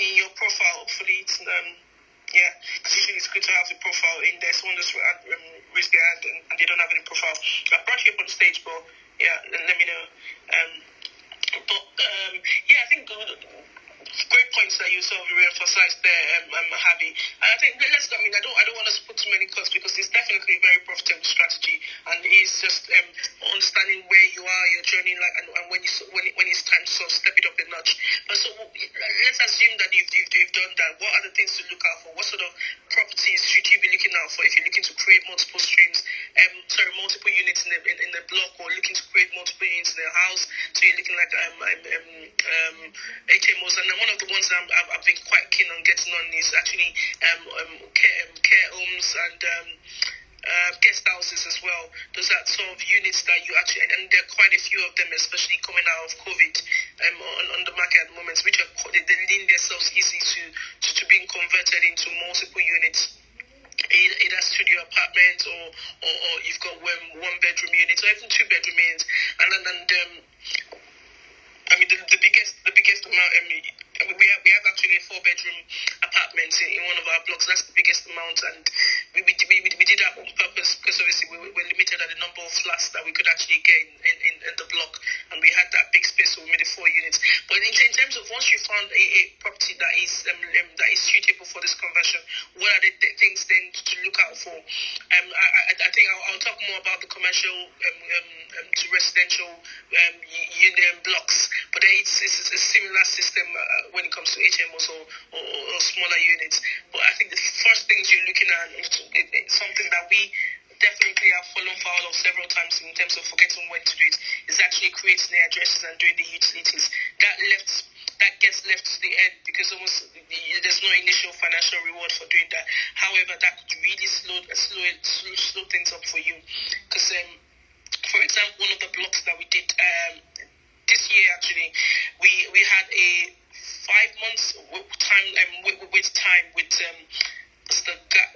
in your profile. Hopefully it's because usually it's good to have the profile in there. Someone just raise their hand and they don't have any profile. I brought you up on stage, but let me know. I think great points that you sort of re-emphasized there, Javi. I think I don't want us to put too many cuts, because it's definitely a very profitable strategy, and it's just understanding where you are, your journey, and when it's time to sort of step it up a notch. But so let's assume that you've done that. What are the things to look out for? What sort of properties should you be looking out for if you're looking to create multiple streams? Multiple units in the block, or looking to create multiple units in the house. So you're looking like HMOs, and one of the ones that I've been quite keen on getting on is actually care homes and guest houses as well. Those are sort of units that you actually, and there are quite a few of them, especially coming out of COVID, on the market at the moment, which they lend themselves easy to being converted into multiple units. Either studio apartments or you've got one bedroom units, or even 2 bedroom units, and the biggest amount. We have actually a 4-bedroom apartment in one of our blocks. That's the biggest amount, and we did that on purpose, because obviously we were limited at the number of flats that we could actually get in the block, and we had that big space, so we made it 4 units. But in terms of, once you found a property that is suitable for this conversion, what are the things then to look out for? I think I'll talk more about the commercial to residential union blocks, but it's a similar system when it comes to HMOs or smaller units. But I think the first things you're looking at is something that we definitely have fallen foul of several times in terms of forgetting when to do it, is actually creating the addresses and doing the utilities. That gets left to the end, because almost there's no initial financial reward for doing that. However, that could really slow things up for you, because for example, one of the blocks that we did this year, actually, we had a 5 months wait time with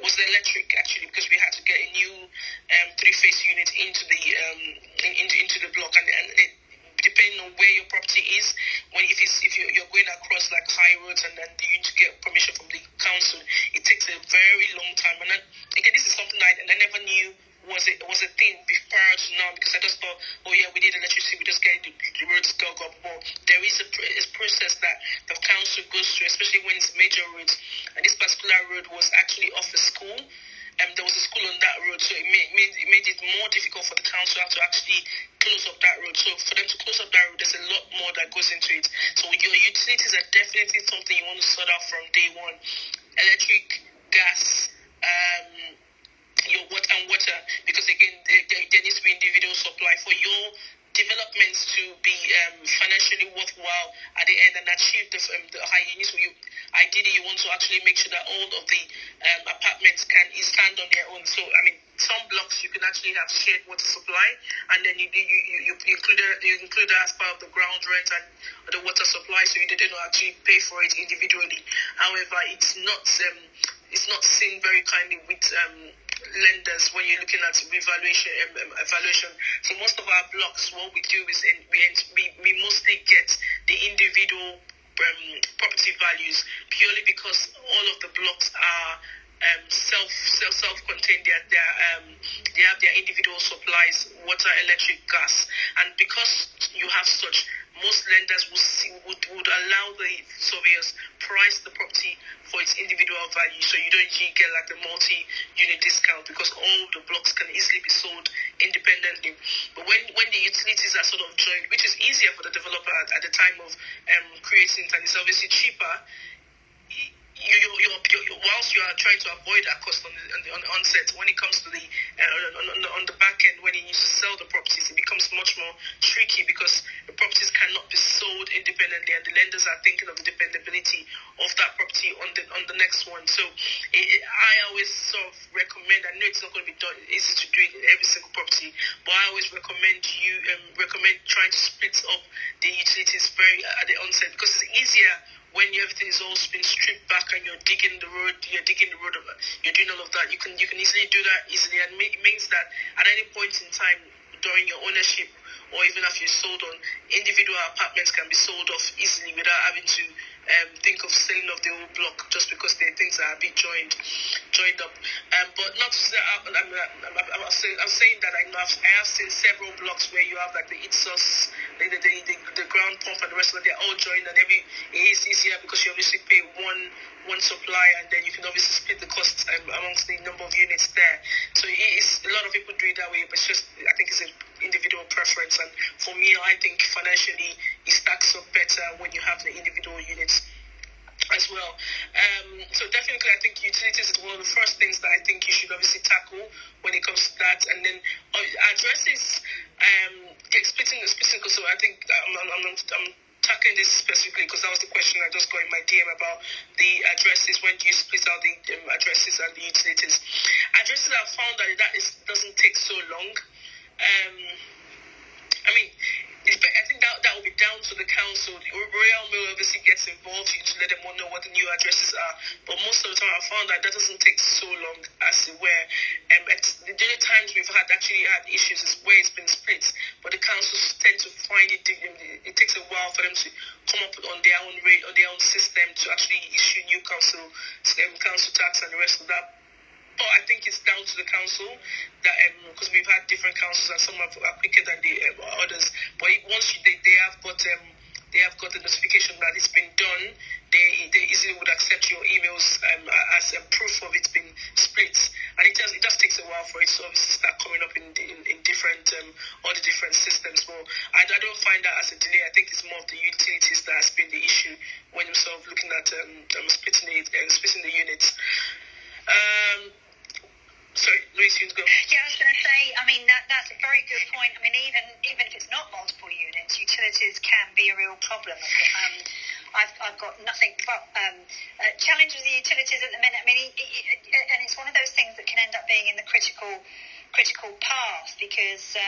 was the electric, actually, because we had to get a new 3-phase unit into the block, and it, depending on where your property is, if you're going across like high roads and then you need to get permission from the council, it takes a very long time. And then, again, this is something I never knew was a thing prior to now, because I just thought, oh yeah, we need electricity, we just get the roads dug up. But there is a process that the council goes through, especially when it's major roads. And this particular road was actually off a school. There was a school on that road, so it made it more difficult for the council to actually close up that road. So for them to close up that road, there's a lot more that goes into it. So your utilities are definitely something you want to sort out from day one. Electric, gas, your water, because again, there needs to be individual supply for your developments to be financially worthwhile at the end and achieve the high units. Ideally, you want to actually make sure that all of the apartments can stand on their own. So, I mean, some blocks you can actually have shared water supply, and then you include that as part of the ground rent and the water supply, so you don't actually pay for it individually. However, it's not seen very kindly with lenders when you're looking at evaluation. So most of our blocks, what we do is we mostly get the individual property values, purely because all of the blocks are self-contained. They have their individual supplies, water, electric, gas, and because you have such, most lenders would allow the surveyors price the property for its individual value, so you don't usually get like the multi-unit discount, because all the blocks can easily be sold independently. But when the utilities are sort of joined, which is easier for the developer at the time of creating it, and it's obviously cheaper, whilst you are trying to avoid that cost on the onset, when it comes to the on the back end, when you need to sell the properties, it becomes much more tricky, because the properties cannot be sold independently, and the lenders are thinking of the dependability of that property on the next one. So I always sort of recommend, I know it's not going to be done easy to do it in every single property, but I always recommend trying to split up the utilities very at the onset, because it's easier when everything is all been stripped back and you're digging the road, you're doing all of that. You can easily do that easily, and it means that at any point in time during your ownership, or even after you sold on, individual apartments can be sold off easily without having to think of selling off the whole block just because the things are a bit joined up. But not to say, I'm saying that I have seen several blocks where you have like the ITSOS, the ground pump and the rest of it, they're all joined, and it is easier because you obviously pay one supply, and then you can obviously split the costs amongst the number of units there. So a lot of people do it that way, but it's just, I think it's an individual preference, and for me, I think financially it stacks up better when you have the individual units as well. So definitely, I think utilities is one of the first things that I think you should obviously tackle when it comes to that, and then addresses splitting. So I think I'm tackling this specifically because that was the question I just got in my DM about the addresses. When do you split out the addresses and the utilities? Addresses, I've found that doesn't take so long. I think that will be down to the council. The Royal Mail obviously gets involved to let them all know what the new addresses are. But most of the time, I found that doesn't take so long as it were. The only times we've actually had issues is where it's been split. But the councils tend to find it takes a while for them to come up on their own rate or their own system to actually issue new council tax and the rest of that. But I think it's down to the council that because we've had different councils and some are quicker than the others. But once they have got the notification that it's been done, they easily would accept your emails as proof of it's been split. And it just takes a while for it to obviously start coming up in different all the different systems. But I don't find that as a delay. I think it's more of the utilities that has been the issue when you're sort of looking at splitting the units. Sorry, Louise, you go. Yeah, I was going to say, that's a very good point. Even if it's not multiple units, utilities can be a real problem. I've got nothing but challenges with the utilities at the minute. And it's one of those things that can end up being in the critical path, because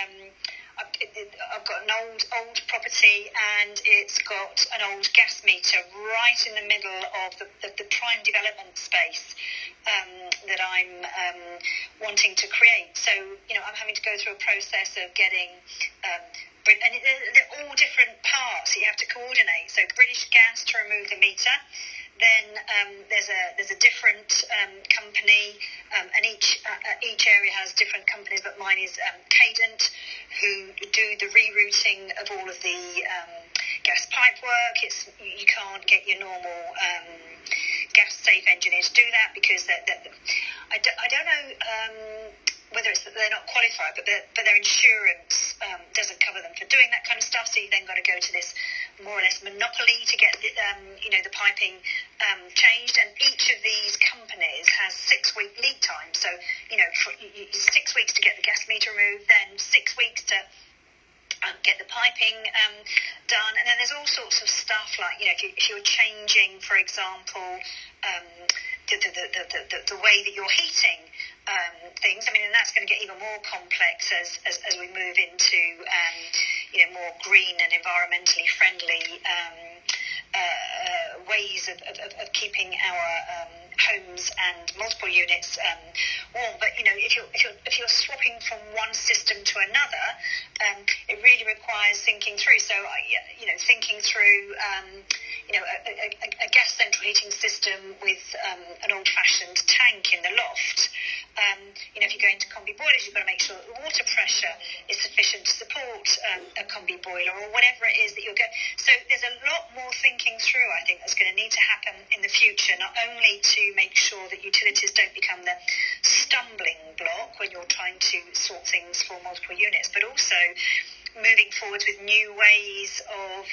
I've got an old property, and it's got an old gas meter right in the middle of the prime development space that I'm wanting to create. So, I'm having to go through a process of getting, and they're all different parts. You have to coordinate. So British Gas to remove the meter. Then there's a different company, and each area has different companies, but mine is Cadent, who do the rerouting of all of the gas pipe work. You can't get your normal gas safe engineers to do that because I don't know whether it's that they're not qualified, but their insurance doesn't cover them for doing that kind of stuff. So you've then got to go to this more or less monopoly to get the piping changed. And each of these companies has 6-week lead time. So 6 weeks to get the gas meter removed, then 6 weeks to get the piping done. And then there's all sorts of stuff like if you're changing, for example, the way that you're heating things. I mean, and that's going to get even more complex as we move into more green and environmentally friendly ways of keeping our homes and multiple units warm. But if you're swapping from one system to another, it really requires thinking through. So thinking through a gas central heating system with an old-fashioned tank in the loft. If you're going to combi boilers, you've got to make sure that the water pressure is sufficient to support a combi boiler or whatever it is that you're going. So there's a lot more thinking through, I think, that's going to need to happen in the future, not only to make sure that utilities don't become the stumbling block when you're trying to sort things for multiple units, but also moving forward with new ways of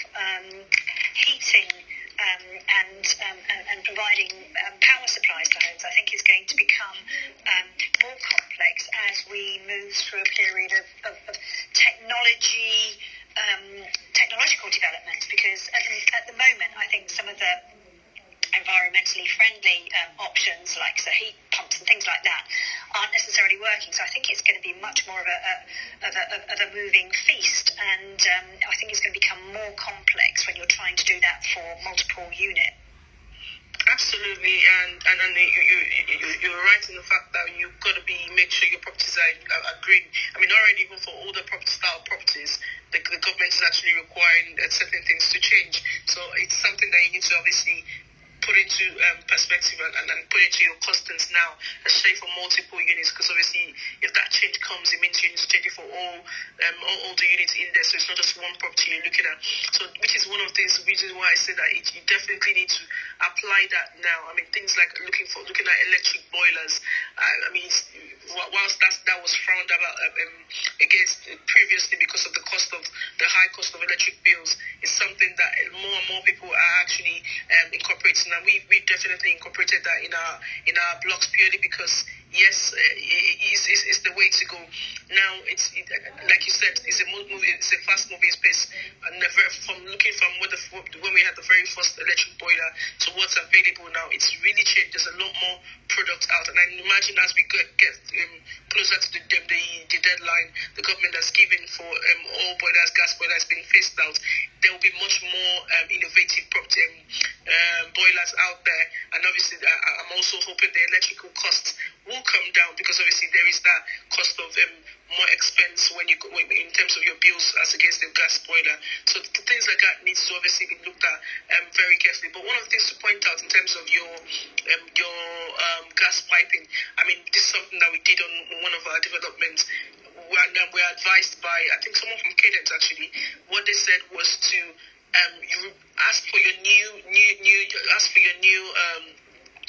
heating and providing power supplies to homes. I think is going to become more complex as we move through a period of technological developments, because at the moment I think some of the environmentally friendly options like the heat pumps and things like that aren't necessarily working. So I think it's going to be much more of a moving feast, and I think it's going to become more complex when you're trying to do that for multiple units. Absolutely, and you're right in the fact that you've got to make sure your properties are green. I mean, already even for older style properties, the government is actually requiring certain things to change. So it's something that you need to obviously put into perspective and put into your costings now, especially for multiple units, because obviously if that change comes, it means you need to change it for all the units in there, so it's not just one property you're looking at. So which is one of the reasons why I say that you definitely need to apply that now. I mean, things like looking at electric boilers. I mean, whilst that was frowned about against previously because of the high cost of electric bills, is something that more and more people are actually incorporating. And we definitely incorporated that in our blocks purely because yes, it's the way to go. Now it's like you said, it's a fast moving space, and from when we had the very first electric boiler to what's available now, it's really changed. There's a lot more product out, and I imagine as we get closer to the deadline the government has given for all boilers, gas boilers being phased out, there will be much more innovative boilers out there. And obviously I'm also hoping the electrical costs will come down, because obviously there is that cost of more expense when in terms of your bills as against the gas boiler. So things like that needs to obviously be looked at very carefully. But one of the things to point out in terms of your gas piping, I mean, this is something that we did on one of our developments. We're advised by, I think someone from Cadence actually, what they said was to you ask for your new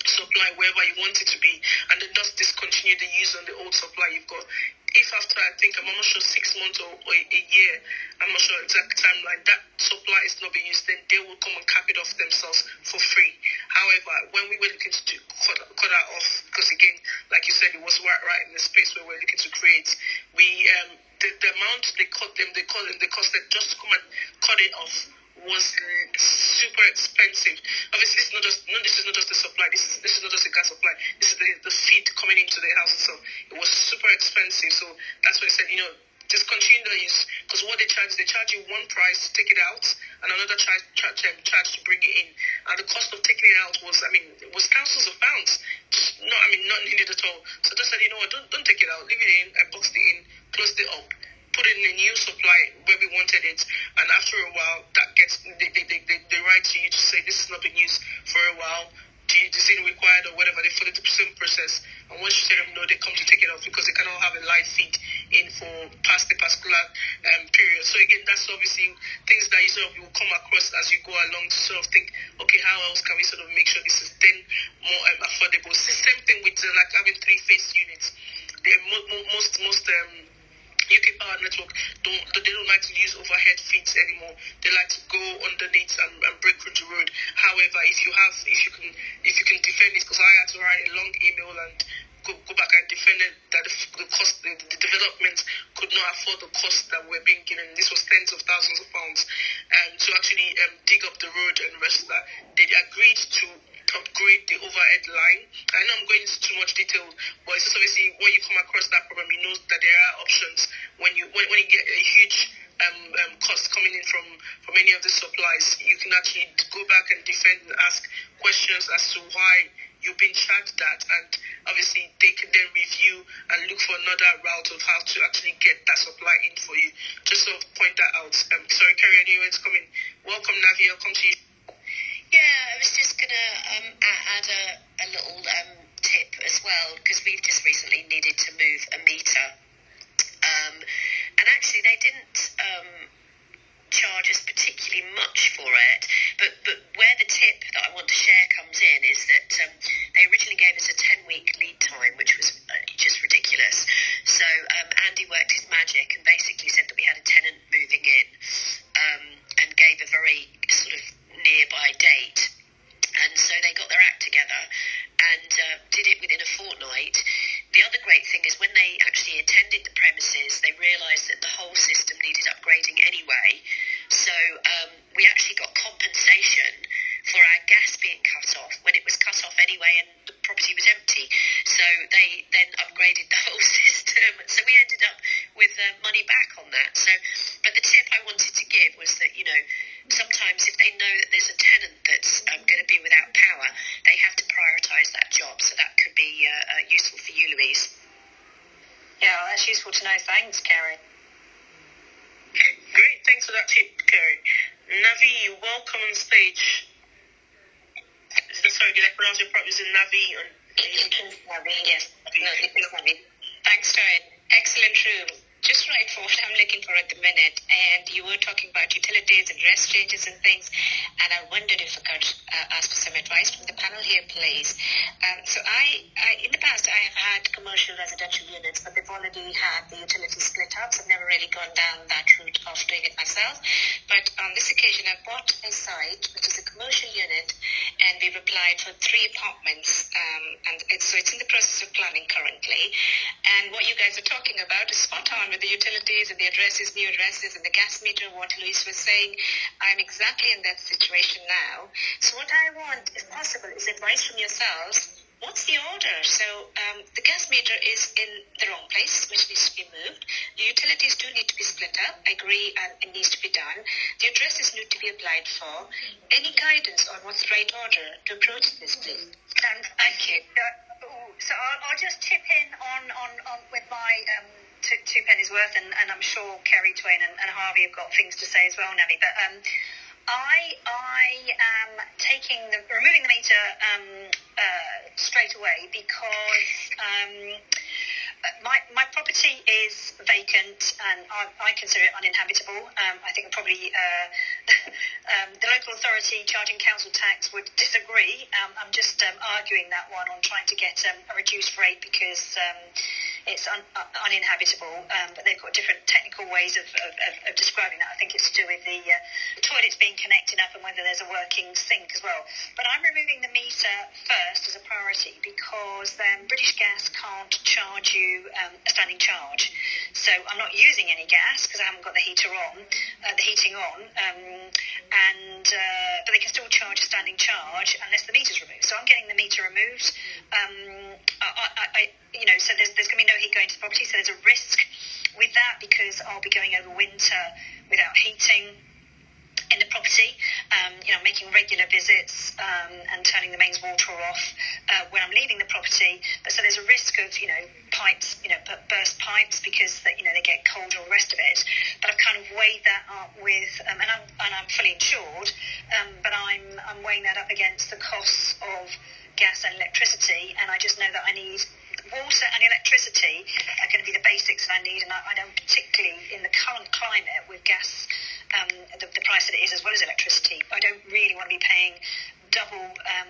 supply wherever you want it to be, and then just discontinue the use on the old supply you've got. If after, I think, I'm not sure, 6 months or a year, I'm not sure exact timeline, that supply is not being used, then they will come and cap it off themselves for free. However, when we were looking to cut that off, because again, like you said, it was right in the space where we're looking to create, we the amount they costed just to come and cut it off was super expensive. Obviously, this is not just the supply. This is not just the gas supply. This is the feed coming into the house itself. It was super expensive. So that's why I said, discontinue the use, because what they charge you one price to take it out and another charge to bring it in. And the cost of taking it out was thousands of pounds. Not needed at all. So I just said, don't take it out. Leave it in. I boxed it in, closed it up, put it in a new supply where we wanted it, and after a while, they not been used for a while. This isn't required or whatever, they follow the same process. And once you let them know, they come to take it off because they cannot have a live feed in for past a particular period. So again, that's obviously things that you will come across as you go along to sort of think, okay, how else can we sort of make sure this is then more affordable? Same thing with like having 3-phase units. Most UK Power Network they don't like to use overhead feeds anymore. They like to go underneath and break through the road. However, if you can defend it, because I had to write a long email and go back and defend it, that the cost, the development could not afford the cost that we're being given. This was tens of thousands of pounds to actually dig up the road and the rest of that. They agreed to upgrade the overhead line. I know I'm going into too much detail, but it's just obviously when you come across that problem, you know that there are options when you get a huge cost coming in from any of the supplies. You can actually go back and defend and ask questions as to why you've been charged that, and obviously they can then review and look for another route of how to actually get that supply in for you. Just sort of point that out. Sorry, Kerry, anyone's coming. Welcome, Navi. I'll come to you. Yeah, I was just going to add a little tip as well, because we've just recently needed to move a meter. And actually they didn't charge us particularly much for it, but where the tip that I want to share comes in is that they originally gave us a 10-week lead time, which was just ridiculous. So Andy worked his magic and basically said that we had a tenant moving in and gave a very sort of nearby date, and so they got their act together and did it within a fortnight. The other great thing is when they actually attended the premises, they realised that the whole system needed upgrading anyway, so we actually got compensation for our gas being cut off when it was cut off anyway and the property was empty. So they then upgraded the whole system, so we ended up with money back on that. So, but the tip I wanted to give was that, you know, sometimes if they know that there's a tenant that's going to be without power, they have to prioritise that job. So that could be useful for you, Louise. Yeah, that's useful to know. Thanks, Kerry. Great, thanks for that tip, Kerry. Navi, welcome on stage. Sorry, did I pronounce your property? Is it Navi? Navi, yes. No, it is Navi. Thanks, Kerry. Excellent room. Just right for what I'm looking for at the minute. And you were talking about utilities and rest changes and things, and I wondered if I could ask for some advice from the panel here, please. So I in the past, I have had commercial residential units, but they've already had the utilities split up, so I've never really gone down that route of doing it myself. But on this occasion, I bought a site, which is a commercial unit, and we've applied for 3 apartments, and it's in the process of planning currently. And what you guys are talking about is spot on with the utilities and the addresses, new addresses, and the gas meter, what Louise was saying. I'm exactly in that situation now. So what I want, if possible, is advice from yourselves. What's the order? So the gas meter is in the wrong place, which needs to be moved. The utilities do need to be split up. I agree, and it needs to be done. The addresses need to be applied for. Any guidance on what's the right order to approach this, please? Thank you. So I'll just chip in on with my two pennies worth, and I'm sure Kerry, Twain, and Harvey have got things to say as well, Navi. But I am removing the meter straight away because my property is vacant and I consider it uninhabitable. I think probably the local authority charging council tax would disagree. I'm just arguing that one on trying to get a reduced rate because it's uninhabitable, but they've got different technical ways of describing that. I think it's to do with the toilets being connected up and whether there's a working sink as well. But I'm removing the meter first as a priority because British Gas can't charge you a standing charge. So I'm not using any gas because I haven't got the heating on, but they can still charge a standing charge unless the meter's removed. So I'm getting the meter removed. So there's going to be no heat going to the property, so there's a risk with that because I'll be going over winter without heating in the property. making regular visits and turning the mains water off when I'm leaving the property. But so there's a risk of, pipes, burst pipes because they get cold and all the rest of it. But I've kind of weighed that up with, and I'm fully insured, but I'm weighing that up against the costs of gas and electricity, and I just know that I need water and electricity are going to be the basics that I need, and I don't particularly, in the current climate with gas, the price that it is as well as electricity, I don't really want to be paying double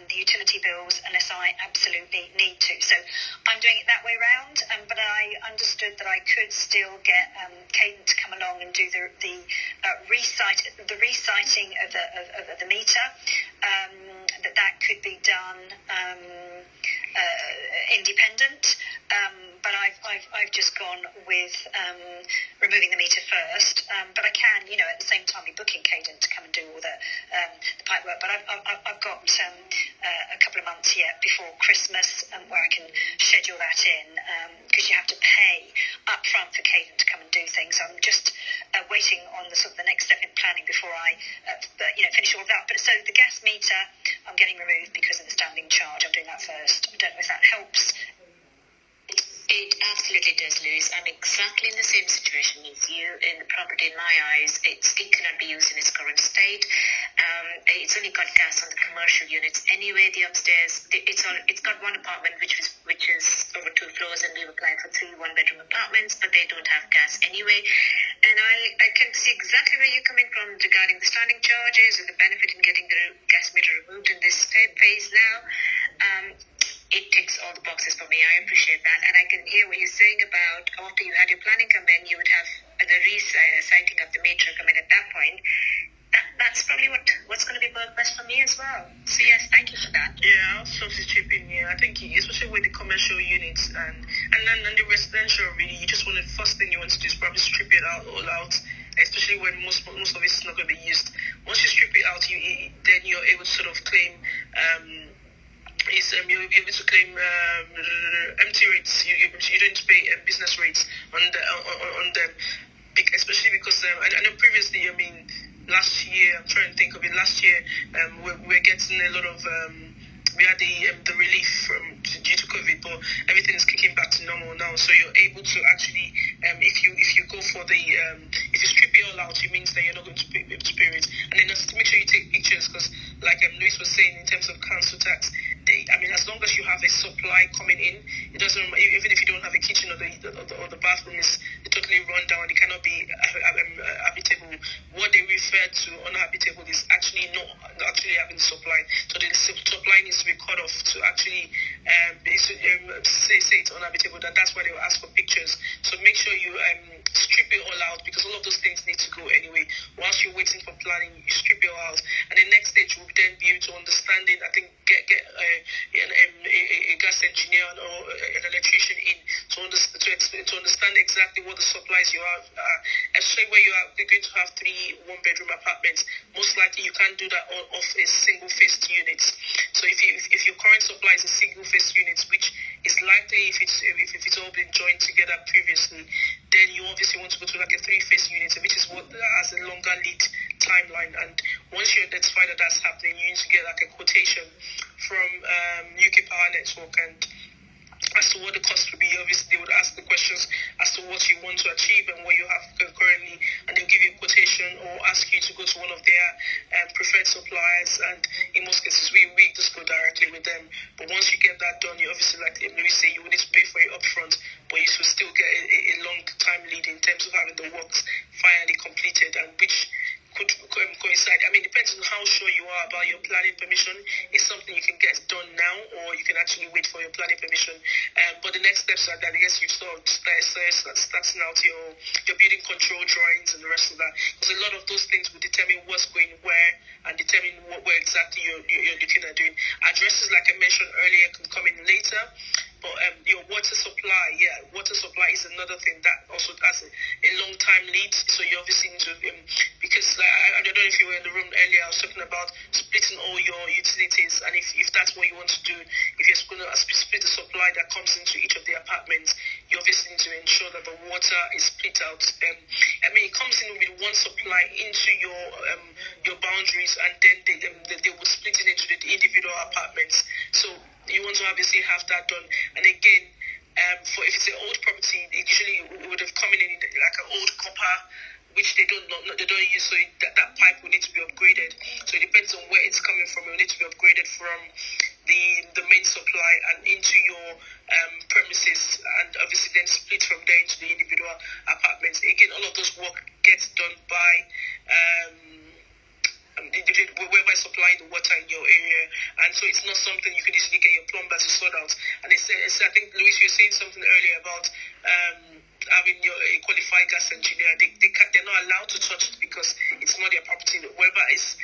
the utility bills unless I absolutely need to. So I'm doing it that way round, but I understood that I could still get Cadent to come along and do the reciting of the meter, that could be done independent, but I've just gone with removing the meter first. But I can, at the same time be booking Cadent to come and do all the pipe work. But I've got a couple of months yet before Christmas where I can schedule that in, because you have to pay up front for Cadent to come and do things. So I'm just waiting on the sort of the next step in planning before I finish all of that. But so the gas meter I'm getting removed because of the standing charge. I'm doing that first. I don't know if that helps. It absolutely does, Louise. I'm exactly in the same situation as you. In the property, in my eyes, it cannot be used in its current state. It's only got gas on the commercial units anyway. The upstairs, it's got one apartment which is over 2 floors, and we've applied for 3 one-bedroom apartments, but they don't have gas anyway. And I can see exactly where you're coming from regarding the standing charges and the benefit in getting the gas meter removed in this phase now. It ticks all the boxes for me. I appreciate that. And I can hear what you're saying about after you had your planning come in, you would have the reciting of the meter come in at that point. That's probably what's going to be best for me as well. So yes, thank you for that. Yeah, I'll substitute in. Yeah, I think especially with the commercial units and then the residential, really, you just want to, first thing you want to do is probably strip it all out. Especially when most of it is not going to be used. Once you strip it out, then you're able to sort of claim. You'll be able to claim empty rates. You don't pay business rates on them, especially because I know previously. Last year, I'm trying to think of it. Last year, we're getting a lot of. We had the relief due to COVID, but everything is kicking back to normal now. So you're able to actually, if you go for the, if you strip it all out, it means that you're not going to pay it. And then just make sure you take pictures, because like Louise was saying, in terms of council tax, as long as you have a supply coming in, it doesn't. Even if you don't have a kitchen or the bathroom is totally run down, it cannot be habitable. What they refer to unhabitable is actually not actually having supply. So the supply needs to be cut off to actually say it's unhabitable. That's why they will ask for pictures. So make sure you strip it all out, because all of those things need to go anyway. Whilst you're waiting for planning, you strip it all out, and the next stage will then be able to understand it. I think get a gas engineer or an electrician in to understand exactly what the supplies you have. Especially where you are going to have 3 one-bedroom apartments, most likely you can't do that off a single-phased unit. So if your current supply is a single-phased unit, which is likely if it's all been joined together previously, then you obviously want to go to like a 3-phase unit, which is what has a longer lead timeline. And once you identify that that's happening, you need to get like a quotation from UK Power Network and as to what the cost would be. Obviously, they would ask the questions as to what you want to achieve and what you have currently, and they'll give you a quotation or ask you to go to one of their preferred suppliers. And in most cases, we just go directly with them. But once you get that done, you obviously, like Louis say, you would need to pay for it upfront, but you should still get a long time lead in terms of having the works finally completed, and which could coincide. Depends on how sure you are about your planning permission. It's something you can get done now, or you can actually wait for your planning permission. But the next steps are that, I guess, you've started starting out your building control drawings and the rest of that. Because a lot of those things will determine what's going where and determine where exactly you're looking at doing. Addresses, like I mentioned earlier, can come in later. But your water supply is another thing that also has a long time lead. So you obviously need to be because I don't know if you were in the room earlier, I was talking about splitting all your utilities, and if that's what you want to do, if you're going to split the supply that comes into each of the apartments, you obviously need to ensure that the water is split out. It comes in with one supply into your boundaries, and then they will split it into the individual apartments. So you want to obviously have that done. And again, for if it's an old property, it usually would have come in like an old copper, which they don't use, so that pipe will need to be upgraded. So it depends on where it's coming from. It will need to be upgraded from the main supply and into your premises, and obviously then split from there into the individual apartments. Again, all of those work gets done by whoever is supplying the water in your area, and so it's not something you can easily get your plumber to sort out. And I think, Louise, you were saying something earlier about having a qualified gas engineer. They're not allowed to touch it because it's not their property. Whoever is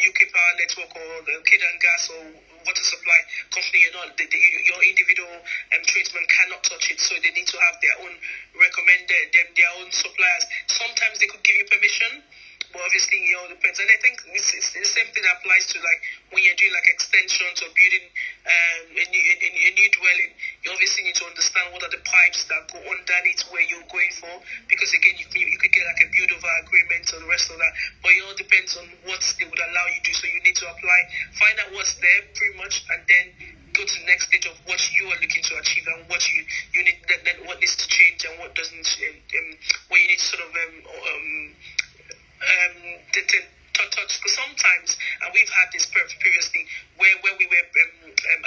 UK Power Network or the Kedan Gas or water supply company, your individual tradesman cannot touch it. So they need to have their own recommended, their own suppliers. Sometimes they could give you permission, but obviously it all depends. And I think it's the same thing that applies to like when you're doing like extensions or building a new dwelling. You obviously need to understand what are the pipes that go underneath where you're going for, because again you could get like a build over agreement or the rest of that. But it all depends on what they would allow you to do. So you need to apply, find out what's there pretty much, and then go to the next stage of what you are looking to achieve and what you need, then what needs to change and what doesn't, what you need to sort of touch. Because sometimes, and we've had this previously, where we were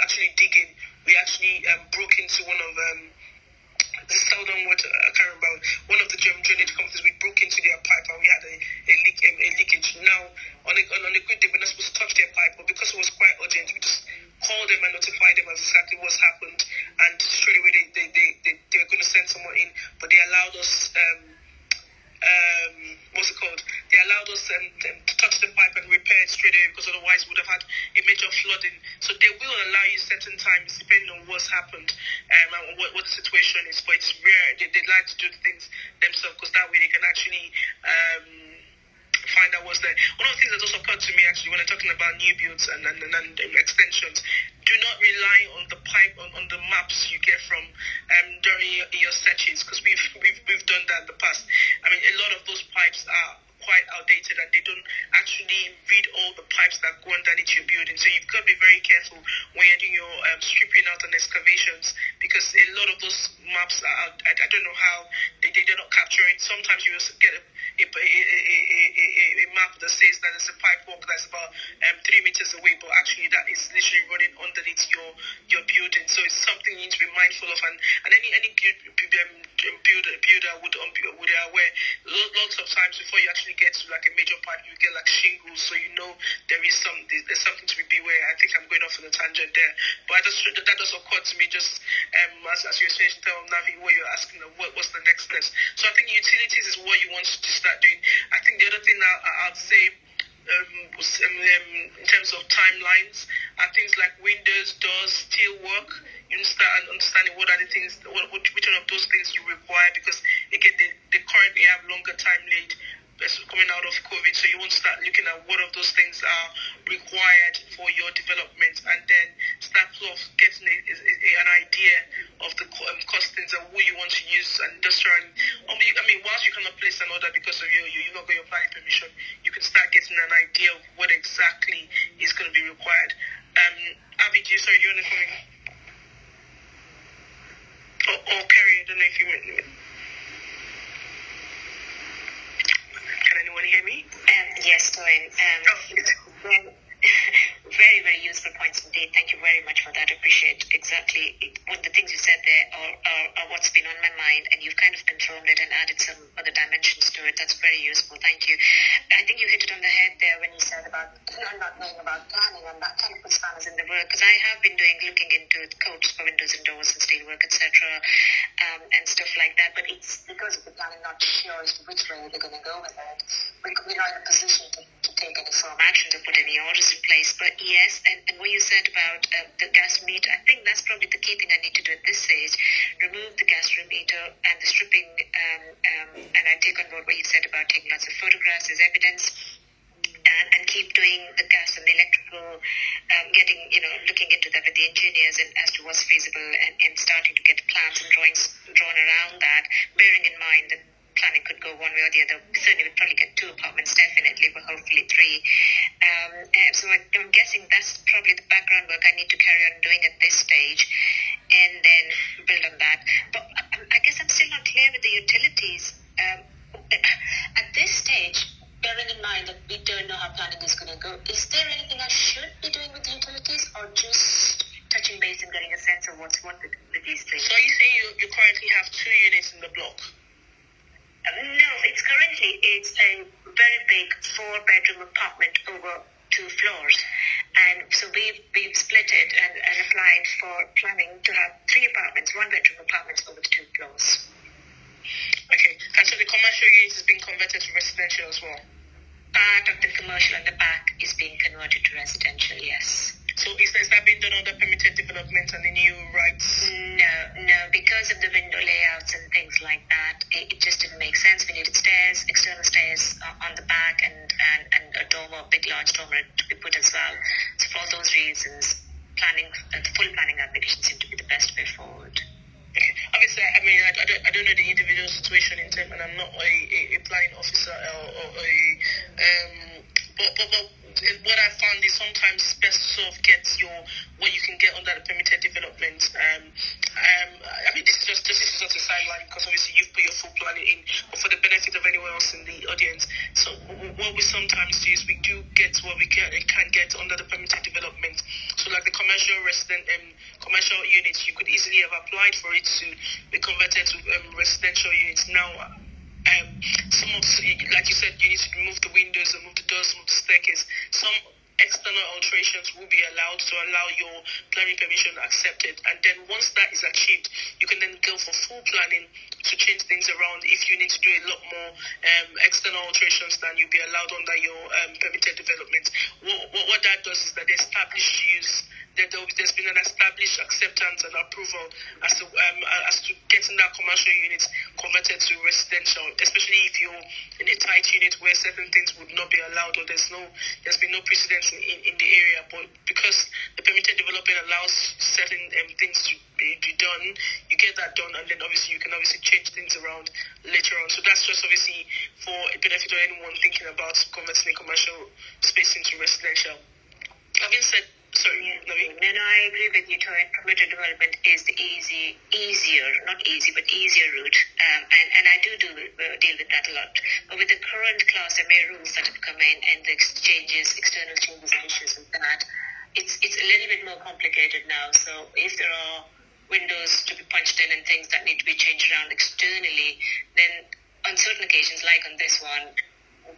actually digging, we actually broke into one of the Southern Water, I can't remember, one of the drainage companies. We broke into their pipe and we had a leakage. Now, on a good day, we're not supposed to touch their pipe, but because it was quite urgent, we just called them and notified them of exactly what's happened, and straight away they were going to send someone in, but they allowed us they allowed us to touch the pipe and repair it straight away, because otherwise we would have had a major flooding. So they will allow you certain times depending on what's happened and what the situation is, but it's rare. They like to do things themselves, because that way they can actually find out what's there. One of the things that also occurred to me actually when I'm talking about new builds and extensions, do not rely on the pipe on the maps you get from during your searches, because we've done that in the past. I mean, a lot of those pipes are quite outdated and they don't actually read all the pipes that go underneath your building. So you've got to be very careful when you're doing your stripping out and excavations, because a lot of those maps are out. I don't know how they're not capturing. Sometimes you will get a map that says that there's a pipe walk that's about 3 meters away, but actually that is literally running underneath your building. So it's something you need to be mindful of, and any builder would aware. Lots of times before you actually get to like a major pipe, you get like shingles, so you know there's something to be beware. I think I'm going off on a tangent there, but that does occur to me just as you were saying in terms of Navi, what you're asking, what's the next steps. So I think utilities is what you want to start doing. I think the other thing that I'd say in terms of timelines are things like windows, doors, steel work. You start understanding what are the things, which one of those things you require, because again they currently have longer time lead coming out of COVID, so you want to start looking at what of those things are required for your development, and then start off getting an idea of the costings and what you want to use and industrial. I mean, whilst you cannot place an order because of you're not got your planning permission, you can start getting an idea of what exactly is going to be required. Abby, do you want to come in? Or Kerry, I don't know if you meant. Can anyone hear me? Yes, Toyin. Very, very useful points indeed. Thank you very much for that. I appreciate exactly what the things you said there are what's been on my mind, and you've kind of confirmed it and added some other dimensions to it. That's very useful. Thank you. I think you hit it on the head there when you said about not knowing about planning, and that kind of puts planners in the work, because I have been looking into codes for windows and doors and steelwork, etc., and stuff like that. But it's because of the planning not sure as to which way they're going to go with it. We're not in a position to take any firm actions or put any orders in place. But yes, and what you said about the gas meter, I think that's probably the key thing I need to do at this stage. Remove the gas meter and the stripping, and I take on board what you said about taking lots of photographs as evidence. And keep doing the gas and the electrical, looking into that with the engineers and as to what's feasible and starting to get plans and drawings drawn around that, bearing in mind that planning could go one way or the other. Certainly we'd probably get 2 apartments definitely, but hopefully 3. So I'm guessing that's probably the background work I need to carry on doing at this stage and then build on that. But I guess I'm still not clear with the utilities. At this stage, bearing in mind that we don't know how planning is going to go, is there anything I should be doing with the utilities or just touching base and getting a sense of what's what with these things? So you say you currently have 2 units in the block? No, it's a very big 4-bedroom apartment over 2 floors. And so we've split it and applied for planning to have 3 apartments, 1-bedroom apartments over the 2 floors. Okay, and so the commercial unit is being converted to residential as well? Part of the commercial at the back is being converted to residential, yes. So is that being done under permitted development and the new rights? No, because of the window layouts and things like that, it just didn't make sense. We needed stairs, external stairs on the back and a dormer, big large dormer to be put as well. So for all those reasons, the full planning application seemed to be the best way forward. Okay. Obviously, I mean, I don't know the individual situation in terms, and I'm not a planning officer but what I found is sometimes best to sort of get what you can get under the permitted development. I mean, this is just a sideline because obviously you've put your full planning in, but for the benefit of anyone else in the audience. So what we sometimes do is we do get what we can get under the permitted development. So like the commercial commercial units, you could easily have applied for it to be converted to residential units. Now, some of, like you said, you need to remove the windows, remove the doors, remove the staircase. Some external alterations will be allowed to allow your planning permission accepted, and then once that is achieved, you can then go for full planning to change things around if you need to do a lot more external alterations than you'll be allowed under your permitted development. What that does is that the established use, there's been an established acceptance and approval as to getting that commercial unit converted to residential, especially if you're in a tight unit where certain things would not be allowed or there's been no precedence in the area. But because the permitted development allows certain things to be done, you get that done, and then obviously you can change things around later on. So that's just obviously for a benefit of anyone thinking about converting a commercial space into residential. Having said, sorry, Navi. No, I agree with you, Toyin. Permitted development is the easier route, and I do deal with that a lot. But with the current Class MA rules that have come in and the external changes and issues with that, it's a little bit more complicated now. So if there are windows to be punched in and things that need to be changed around externally, then on certain occasions, like on this one,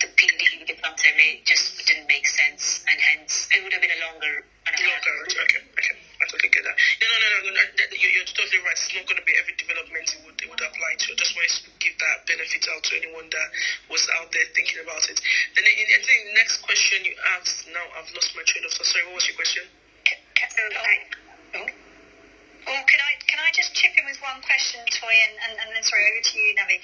the PD with the Class MA just didn't make sense, and hence it would have been a longer route. Okay. I totally get that. No. You're totally right. It's not going to be every development it would apply to. I just wanted to give that benefit out to anyone that was out there thinking about it. Then I think the next question you asked, now I've lost my train of thought. Sorry, what was your question? Can I just chip in with one question, Toyin, and then sorry, over to you, Navi.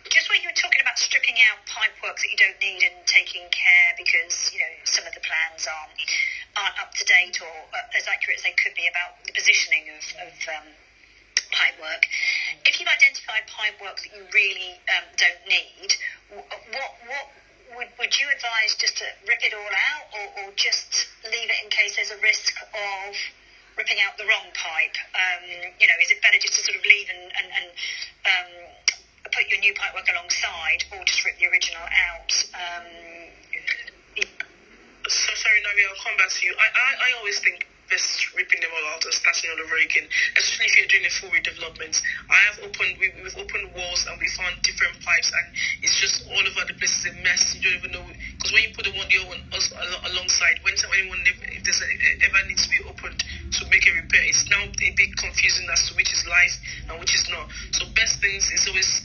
Just when you were talking about stripping out pipework that you don't need and taking care because some of the plans aren't up to date or as accurate as they could be about the positioning of pipework. If you've identified pipework that you really don't need, what would you advise just to rip it all out or just leave it in case there's a risk of ripping out the wrong pipe? Is it better just to sort of leave and put your new pipework alongside, or just rip the original out? So sorry, Navi, I'll come back to you. I always think best ripping them all out and starting all over again, especially if you're doing a full redevelopment. We've opened walls and we found different pipes, and it's just all over the place. It's a mess. You don't even know, because when you put the other one alongside, if there's ever needs to be opened to make a repair, it's now a bit confusing as to which is live and which is not. So best things is always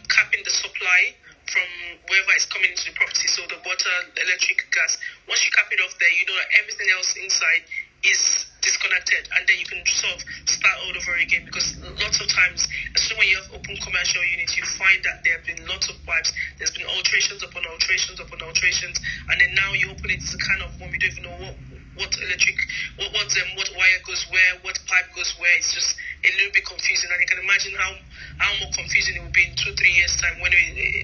capping the supply from wherever is coming into the property, so the water, electric, gas. Once you cap it off there, you know that everything else inside is disconnected, and then you can sort of start all over again, because lots of times, especially when you have open commercial units, you find that there have been lots of pipes, there's been alterations upon alterations upon alterations, and then now you open it, it's a kind of one, we don't even know what what wire goes where, what pipe goes where. It's just a little bit confusing, and you can imagine how more confusing it will be in 2-3 years time when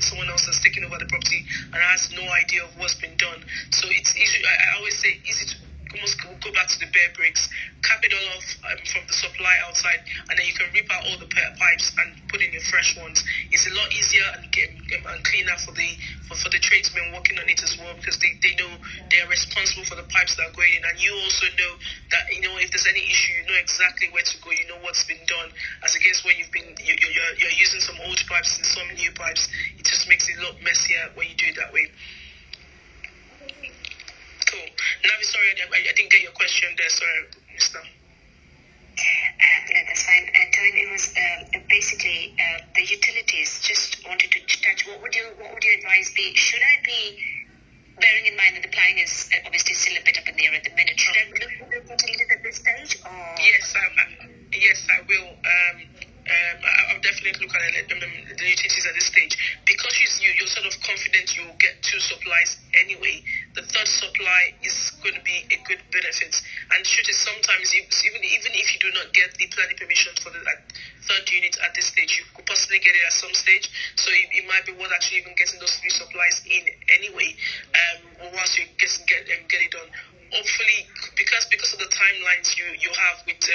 someone else has taken over the property and has no idea of what's been done. So it's easy. I always say easy to almost go back to the bare bricks, cap it all off from the supply outside, and then you can rip out all the pipes and put in your fresh ones. It's a lot easier and cleaner for the tradesmen working on it as well, because they know they are responsible for the pipes that are going in, and you also know that if there's any issue, you know exactly where to go, you know what's been done, as against when you're using some old pipes and some new pipes. It just makes it a lot messier when you do it that way. Cool. Navi, sorry, I didn't get your question there. Sorry, Mister. No, that's fine. Toyin, it was basically the utilities. Just wanted to touch. What would your advice be? Should I be, bearing in mind that the planning is obviously still a bit up in the air at the minute, should I look at the utilities at this stage? Or? Yes, I will. I'll definitely look at the utilities at this stage, because you're sort of confident you'll get 2 supplies anyway. The third supply is going to be a good benefit, and the truth is sometimes even if you do not get the planning permission for the third unit at this stage, you could possibly get it at some stage. So it might be worth actually even getting those 3 supplies in anyway, once you get it done. Hopefully, because of the timelines you have with the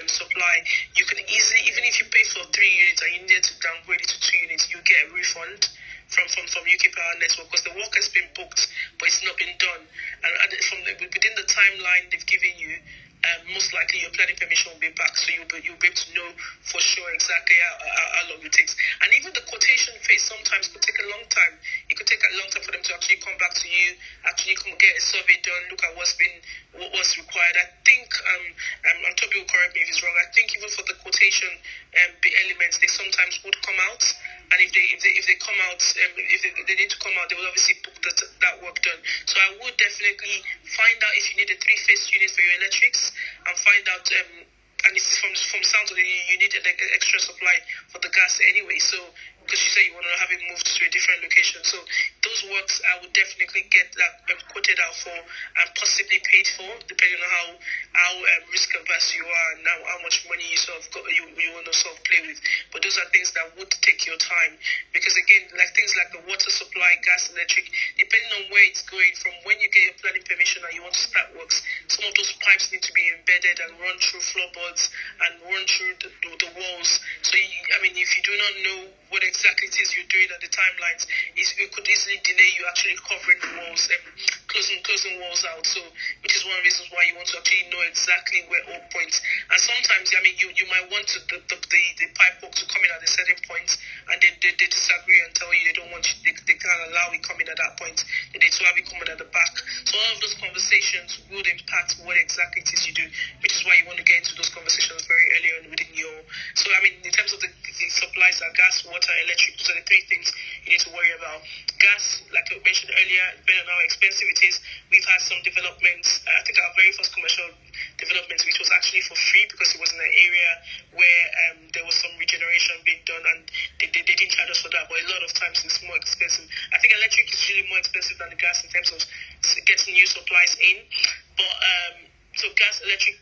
supply, you can easily, even if you pay for 3 units and you need to downgrade it to 2 units, you get a refund from UK Power Network, because the work has been booked but it's not been done, and within the timeline they've given you, most likely your planning permission will be back, so you'll be able to know for sure exactly how long it takes. And even the quotation phase sometimes could take a long time. It could take a long time for them to actually come back to you, actually come get a survey done, look at what's required. I think, and Toby will correct me if it's wrong, I think even for the quotation elements, they sometimes would come out, and if they come out, if they need to come out, they will obviously book that work done. So I would definitely find out if you need a 3-phase unit for your electrics, and find out, and this is from sounds of it, you need an extra supply for the gas anyway, so because you say you want to have it moved to a different location. So those works I would definitely get that quoted out for and possibly paid for, depending on how risk averse you are and how much money you sort of you want to sort of play with. But those are things that would take your time, because again, like things like the water supply, gas, electric, depending on where it's going, from when you get your planning permission and you want to start works, some of those pipes need to be embedded and run through floorboards and run through the walls. So if you do not know what exactly it is you're doing at the timelines, it could easily delay you actually covering the walls and closing walls out. So, which is one of the reasons why you want to actually know exactly where all points. And sometimes, you might want the pipe work to come in at a certain point, and they disagree and tell you they don't want you, they can't allow it coming at that point. They need to have it coming at the back. So all of those conversations would impact what exactly it is you do, which is why you want to get into those conversations very early on within your. So in terms of the supplies are gas, water, electric. Those are the 3 things you need to worry about. Gas, like I mentioned earlier, depending on how expensive it is, we've had some developments. I think our very first commercial development, which was actually for free, because it was in an area where there was some regeneration being done, and they didn't charge us for that. But a lot of times it's more expensive. I think electric is usually more expensive than the gas in terms of getting new supplies in. But so gas, electric,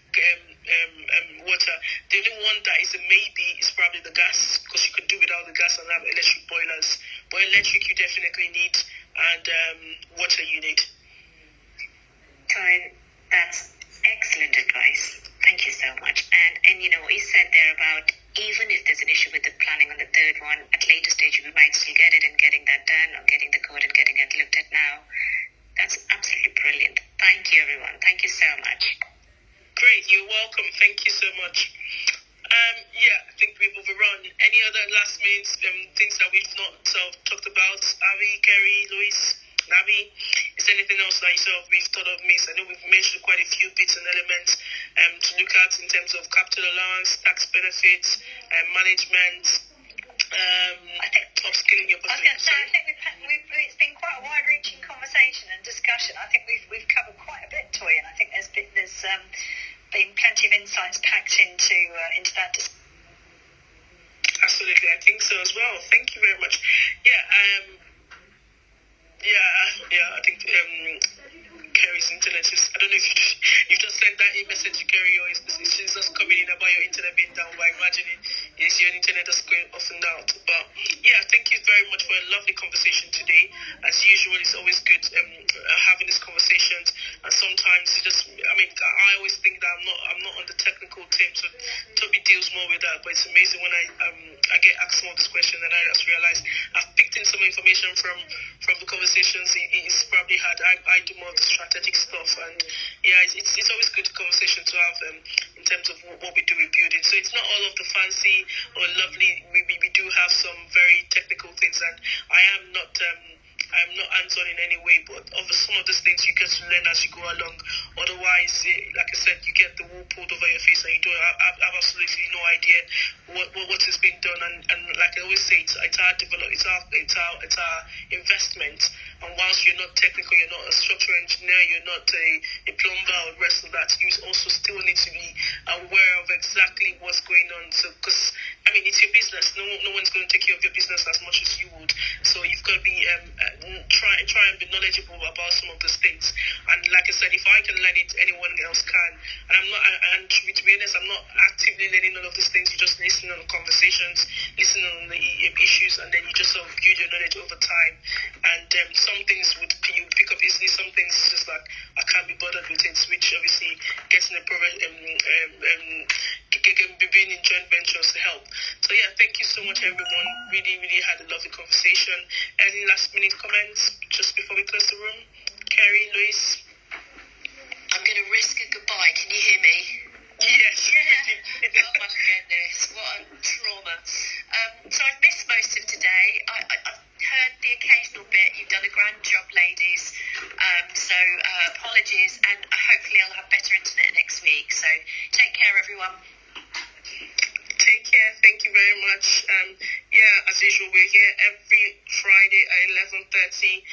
water. The only one that is a maybe is probably the gas, because you could do without the gas and have electric boilers. But electric you definitely need, and water you need. Toyin, that's excellent advice. Thank you so much. And what you said there about even if there's an issue with the planning on the third one, at later stage we might still get it, and getting that done, or getting the code and getting it looked at now. That's absolutely brilliant. Thank you, everyone. Thank you so much. Great, you're welcome. Thank you so much. I think we've overrun. Any other last minute things that we've not talked about? Avi, Kerry, Luis, Nabi, is there anything else that we've thought of missed? I know we've mentioned quite a few bits and elements to look at in terms of capital allowance, tax benefits, management, I think upskilling your I was going to say, I think it's been quite a wide-reaching conversation and discussion. I think we've covered quite a bit, Toy, and I think there's been plenty of insights packed into that discussion. Absolutely, I think so as well. Thank you very much. I think Kerry's internet is, I don't know if you just sent that message to Kerry or she's just coming in about your internet being down, but I imagine it's your internet that's going off and out. But yeah, thank you very much for a lovely conversation today. As usual, it's always good having these conversations, and sometimes I always think that I'm not on the technical team, so Toby deals more with that, but it's amazing when I get asked some of these questions and I just realize I've picked in some information from the conversations he's probably had. I do more of the strategic stuff, and yeah, it's always good conversation to have in terms of what we do with building. So it's not all of the fancy or lovely. We do have some very technical things, and I'm not hands-on in any way, but some of those things you get to learn as you go along. Otherwise, like I said, you get the wool pulled over your face and you don't have absolutely no idea what is being done. And like I always say, it's our investment. And whilst you're not technical, you're not a structural engineer, you're not a plumber or the rest of that, you also still need to be aware of exactly what's going on. So, because it's your business. No one's going to take care of your business as much as you would. So you've got to be try and be knowledgeable about some of those things. And like I said, if I can learn it, anyone else can. And I'm not. And to be honest, I'm not actively learning all of these things. You just listen on the conversations, listen on the issues, and then you just sort of build your knowledge over time. And some things you pick up easily. Some things just like I can't be bothered with it, which obviously gets in the problem. Being in joint ventures to help. So yeah, thank you so much, everyone. Really, really had a lovely conversation. Any last minute comments just before we close the room? Kerry, Louise? I'm going to risk a goodbye. Can you hear me? Yes. Oh my goodness, what a trauma. So I've missed most of today. I've heard the occasional bit. You've done a grand job, ladies. So apologies, and hopefully I'll have better internet next week. So take care, everyone. Take care. Thank you very much. As usual, we're here every Friday at 11:30.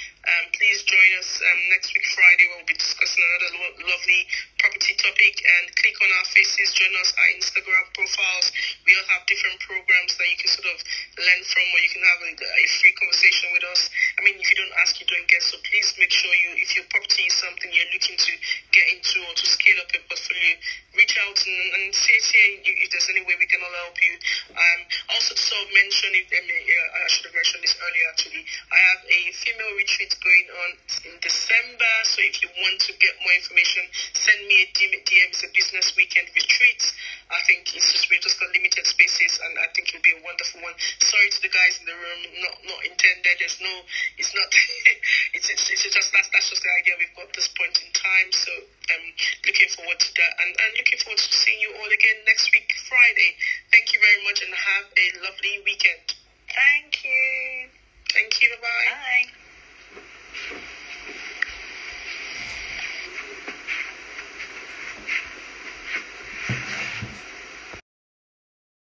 Please join us next week Friday, where we'll be discussing another lovely property topic. And click on our faces, join us our Instagram profiles. We all have different programs that you can sort of learn from, or you can have a free conversation with us. If you don't ask, you don't get. So please make sure if your property is something you're looking to get into or to scale up your portfolio, reach out and see if there's any way we can all help you. Also, to sort of mention, I should have mentioned this earlier actually, I have a female retreat going on in December. So if you want to get more information, send me a DM. It's a business weekend retreat. I think we've just got limited spaces, and I think it'll be a wonderful one. Sorry to the guys in the room, not intended. It's not. it's just that's just the idea we've got at this point in time. So looking forward to that, and looking forward to seeing you all again next week, Friday. Thank you very much, and have a lovely weekend. Thank you. Thank you. Bye-bye. Bye.